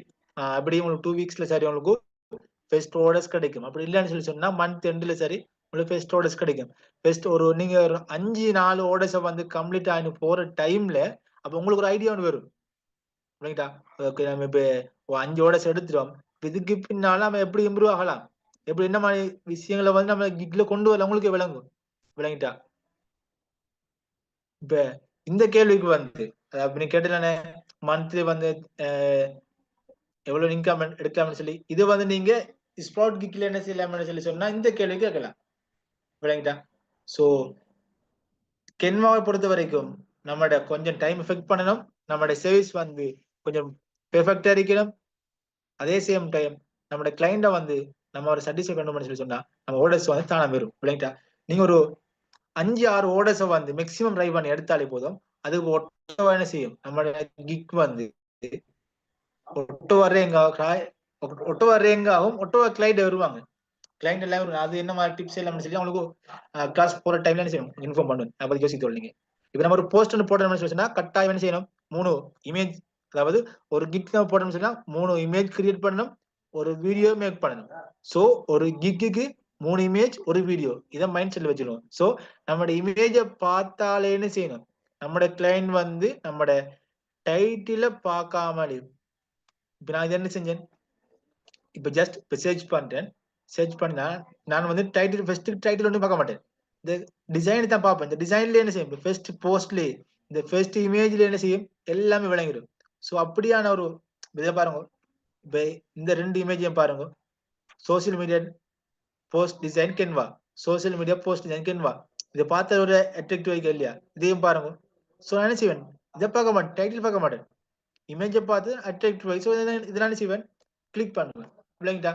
அப்படி உங்களுக்கு 2 வீக்ஸ்ல சரி உங்களுக்கு பெஸ்ட் ஆர்டர்ஸ் கிடைக்கும். அப்படி இல்லைன்னு சொல்லி சொன்னா மந்த் எண்ட்ல சரி உங்களுக்கு பெஸ்ட் ஆர்டர்ஸ் கிடைக்கும். பெஸ்ட் நீங்க ஒரு 5-4 ஆர்டர்ஸை வந்து கம்ப்ளீட் ஆகி போற டைம்ல அப்ப உங்களுக்கு ஒரு ஐடியா ஒன்று வரும். ரைட்டா? ஓகே, நம்ம இப்ப 5 ஆர்டர்ஸ் எடுத்துட்டோம். இதுக்கு பின்னால நம்ம எப்படி இம்ப்ரூவ் ஆகலாம், எப்படி என்ன மாதிரி விஷயங்களை வந்து நம்ம கிக்ல கொண்டு வரலாம் உங்களுக்கு விளங்கும். விளங்கிட்டா? இப்ப இந்த கேள்விக்கு வந்து நீ கேட்டதானே மந்த்லி வந்து எவ்வளவு இன்கம் எடுக்கலாம்னு சொல்லி இது வந்து நீங்க ஸ்பாட் கிக்ல என்ன செய்யலாம்னு சொல்லி சொன்னா இந்த கேள்வி கேட்கலாம். விளங்கிட்டா? சோ கென்வாவை பொறுத்த வரைக்கும் நம்மட கொஞ்சம் டைம் எஃபெக்ட் பண்ணணும். நம்மட சர்வீஸ் வந்து கொஞ்சம் பெர்ஃபெக்டா இருக்கணும். அதே சேம் டைம் நம்மட கிளைண்ட வந்து நம்ம ஒரு சாட்டிஸ்ஃபை பண்ணணும்னு சொல்லி சொன்னா நம்ம ஆர்டர்ஸ் வந்து தானா வரும். விளங்கிட்டா? நீங்க ஒரு 5-6 ஆர்டர்ஸை வந்து மேக்ஸிமம் ட்ரை பண்ணி எடுத்தாலே போதும். அது ஒட்டவா என்ன செய்யும் நம்மளோட கிக் வந்து ஒட்டவா ரேங்காகவும் ஒட்டவா கிளைண்ட் வருவாங்க. கிளைண்ட் எல்லாம் அது என்ன மாதிரி டிப்ஸ் எல்லாம் சொல்லி அவங்களுக்கு கிளாஸ் போற டைம்ல என்ன செய்யணும் இன்ஃபார்ம் பண்ணுவேன். நான் பத்தி யோசித்து நீங்க இப்ப நம்ம ஒரு போஸ்ட் போடணும்னு சொல்லிச்சுன்னா கட்டாயம் என்ன செய்யணும் 3 இமேஜ், அதாவது ஒரு கிக் போடணும்னு சொன்னா 3 இமேஜ் கிரியேட் பண்ணணும், ஒரு வீடியோ மேக் பண்ணணும். சோ ஒரு கிக்கு 3 இமேஜ் ஒரு வீடியோ இதை மைண்ட் செட்ல வச்சிருவோம். சோ நம்மளோட இமேஜை பார்த்தாலே என்ன செய்யணும் நம்மளோட கிளைண்ட் வந்து நம்மளோட டைட்டில பார்க்காமலே இப்ப நான் இது என்ன செஞ்சேன் இப்ப ஜஸ்ட் இப்ப சர்ச் பண்றேன். சர்ச் பண்ணா நான் வந்து டைட்டில் ஃபர்ஸ்ட் டைட்டில் ஒன்றும் பார்க்க மாட்டேன். இந்த டிசைன் தான் பார்ப்பேன். இந்த டிசைன்ல என்ன செய்யும் ஃபர்ஸ்ட் போஸ்ட்லயே இந்த ஃபர்ஸ்ட் இமேஜ்ல என்ன செய்யும் எல்லாமே விளங்கிடும். சோ அப்படியான ஒரு இதை பாருங்க. இப்ப இந்த 2 இமேஜையும் பாருங்க. Social media post design Canva, social media post design Canva. இதை பார்த்த ஒரு அட்ராக்டிவ் வைக்க இல்லையா? இதையும் பாருங்க. சோ நான் என்ன செய்வேன் இதை பார்க்க மாட்டேன், டைட்டில் பார்க்க மாட்டேன், இமேஜை பார்த்து அட்ராக்டிவ் வை. சோ இதனால என்ன செய்வேன் கிளிக் பண்ணுவேன். விளங்கிட்டா?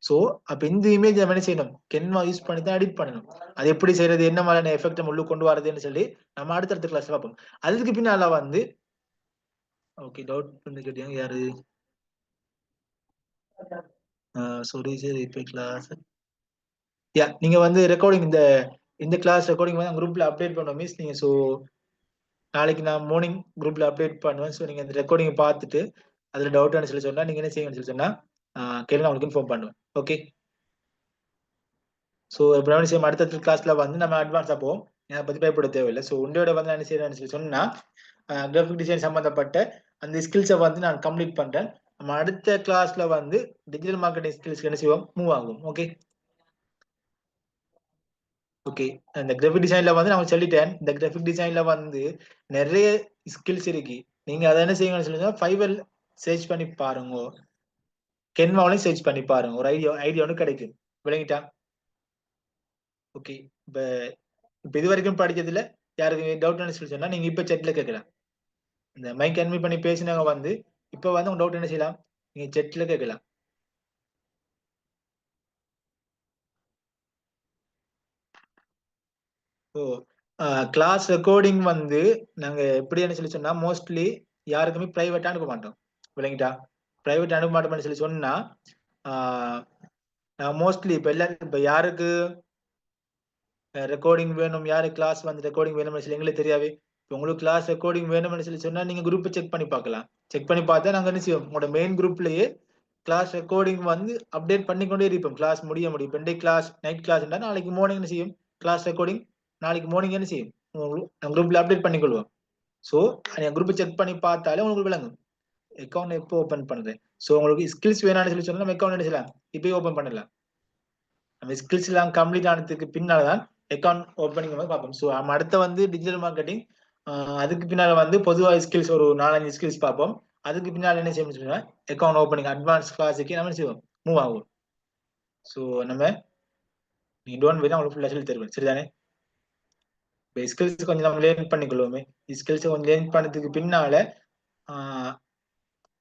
சோ அப்ப இந்த இமேஜ் நம்ம என்ன செய்யணும் கென்வா யூஸ் பண்ணி தான் எடிட் பண்ணணும். அது எப்படி செய்யறது, என்ன மாதிரியான எஃபெக்ட் உள்ள கொண்டு வரதுன்னு சொல்லி நம்ம அடுத்தடுத்த கிளாஸ்ல பார்ப்போம். அதுக்கு பின்னால வந்து ஓகே டவுட் பண்ணி கேட்டீங்க யாரு? சாரி சார் இப்ப கிளாஸ் யா நீங்க வந்து ரெக்கார்டிங் இந்த கிளாஸ் ரெக்கார்டிங் வந்து குரூப்ல அப்டேட் பண்ணுவோம் மிஸ். நீங்க சோ நாளைக்கு நான் மார்னிங் குரூப்ல அப்டேட் பண்ணுவேன். சோ நீங்க அந்த ரெக்கார்டிங் பார்த்துட்டு அதுல டவுட் சொல்லி சொன்னா நீங்க என்ன செய்யுங்கன்னு சொல்லி சொன்னா கேளுங்க, உங்களுக்கு இன்ஃபார்ம் பண்ணுவேன். ஓகே. சோ இப்போ என்ன செய்யும், அடுத்த கிளாஸ்ல வந்து நம்ம அட்வான்ஸா போவோம். அதை பத்தி பயப்பட தேவையில்லை. சோ உங்களோட வந்து என்ன செய்யறேன்னு சொல்லி சொன்னா கிராஃபிக் டிசைன் சம்பந்தப்பட்ட அந்த ஸ்கில்ஸை வந்து நான் கம்ப்ளீட் பண்றேன். நம்ம அடுத்த கிளாஸ்ல வந்து டிஜிட்டல் மார்க்கெட்டிங் ஸ்கில்ஸ் என்ன செய்வோம், மூவ் ஆகும். ஓகே. ஓகே. அந்த கிராஃபிக் டிசைன்ல வந்து நான் சொல்லிட்டேன். இந்த கிராஃபிக் டிசைன்ல வந்து நிறைய ஸ்கில்ஸ் இருக்கு. நீங்க அதை என்ன செய்யுங்கன்னு சொல்லுங்க, ஃபைவர் சர்ச் பண்ணி பாருங்க, கென்வாலையும் சர்ச் பண்ணி பாருங்க. ஒரு ஐடியா ஒன்று கிடைக்கும். விளங்கிட்டா? ஓகே. இப்ப இப்ப இது வரைக்கும் படிச்சதுல யாருக்கு டவுட் சொல்லி சொன்னா நீங்க இப்ப செட்ல கேட்கலாம். இந்த மைக் அன்மியூட் பண்ணி பேசினவங்க வந்து இப்ப வந்து உங்க டவுட் என்ன செய்யலாம், நீங்க செட்ல கேட்கலாம். ஓ கிளாஸ் ரெக்கார்டிங் வந்து நாங்க எப்படி என்ன சொல்லி சொன்னா மோஸ்ட்லி யாருக்குமே பிரைவேட்டா அனுப்ப மாட்டோம். விளங்கிட்டா? பிரைவேட் அனுப்ப மாட்டோம்னு சொல்லி சொன்னா ஆஹ் நான் மோஸ்ட்லி இப்ப எல்லாரும் இப்ப யாருக்கு ரெக்கார்டிங் வேணும், யாரு கிளாஸ் வந்து ரெக்கார்டிங் வேணும்னு சொல்லி எங்களுக்கு தெரியாவே. இப்ப உங்களுக்கு கிளாஸ் ரெக்கார்டிங் வேணும்னு சொல்லி சொன்னா நீங்க குரூப் செக் பண்ணி பார்க்கலாம். செக் பண்ணி பார்த்தா நாங்க என்ன செய்வோம், உங்களோட மெயின் குரூப்லயே கிளாஸ் ரெக்கார்டிங் வந்து அப்டேட் பண்ணிக்கொண்டே இருப்போம். கிளாஸ் முடிய முடியும். இப்போ கிளாஸ் நைட் கிளாஸ் நாளைக்கு மார்னிங் என்ன செய்யும், கிளாஸ் ரெக்கார்டிங் நாளைக்கு மார்னிங் என்ன செய்யும், நம்ம குரூப்ல அப்டேட் பண்ணிக்கொள்வோம். ஸோ நீங்க குரூப் செக் பண்ணி பார்த்தாலே உங்களுக்கு விளங்கும் அக்கௌண்ட் எப்போ ஓபன் பண்றேன். ஸோ உங்களுக்கு ஸ்கில்ஸ் வேணாம்னு சொல்லி சொன்னா நம்ம அக்கௌண்ட் என்ன செய்யலாம், இப்பயே ஓபன் பண்ணலாம். நம்ம ஸ்கில்ஸ் எல்லாம் கம்ப்ளீட் ஆனதுக்கு பின்னால தான் அக்கௌண்ட் ஓப்பனிங் வந்து பார்ப்போம். ஸோ நம்ம அடுத்த வந்து டிஜிட்டல் மார்க்கெட்டிங், அதுக்கு பின்னால வந்து பொதுவாக ஸ்கில்ஸ் ஒரு 4-5 ஸ்கில்ஸ் பார்ப்போம். அதுக்கு பின்னால என்ன செய்யணும்னு சொன்னா அக்கௌண்ட் ஓப்பனிங் அட்வான்ஸ் கிளாஸுக்கு நம்ம செய்வோம், மூவ் ஆகும். ஸோ நம்ம நீங்க டோன்ட் வெரி, உங்களுக்கு ஃபுல்லாக சொல்லி தருவேன். சரிதானே? இப்போ ஸ்கில்ஸ் கொஞ்சம் நம்ம லேர்ன் பண்ணிக்கொள்வோமே. ஸ்கில்ஸ் கொஞ்சம் லேர்ன் பண்ணதுக்கு பின்னால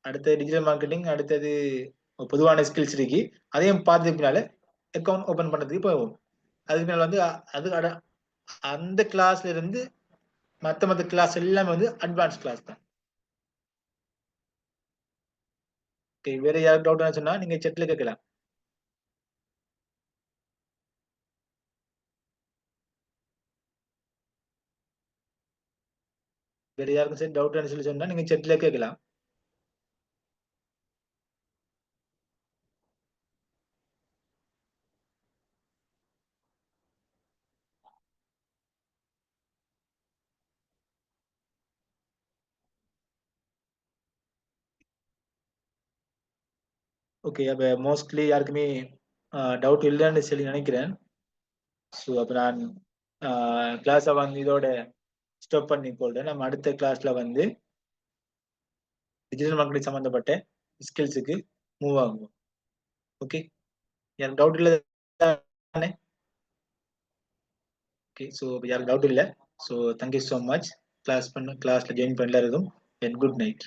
அடுத்த டிஜிட்டல் மார்க்கெட்டிங், அடுத்தது பொதுவான ஸ்கில்ஸ் இருக்கு, அதையும் பார்த்ததுக்கு பின்னால அக்கௌண்ட் ஓபன் பண்றதுக்கு போவோம். அதுக்கு மேல வந்து அந்த கிளாஸ்ல இருந்து மத்த கிளாஸ் எல்லாமே வந்து அட்வான்ஸ் கிளாஸ் தான். வேற யாருக்கு டவுட் சொன்னா நீங்க செட்ல கேட்கலாம். வேற யாருக்கும் சரி டவுட் சொல்லி சொன்னா நீங்க செட்ல கேட்கலாம். ஓகே. அப்ப மோஸ்ட்லி யாருக்குமே டவுட் இல்லைன்னு சொல்லி நினைக்கிறேன். ஸோ அப்ப நான் கிளாஸை வந்து இதோட ஸ்டாப் பண்ணி கொள்றேன். நம்ம அடுத்த கிளாஸ்ல வந்து டிஜிட்டல் மார்க்கெட்டிங் சம்பந்தப்பட்ட ஸ்கில்ஸுக்கு மூவ் ஆகுவோம். ஓகே. எனக்கு டவுட் இல்லை தானே? ஓகே. ஸோ யாருக்கு டவுட் இல்லை. ஸோ தேங்க்யூ ஸோ மச் கிளாஸ்ல ஜாயின் பண்ண எல்லாருக்கும். Good night.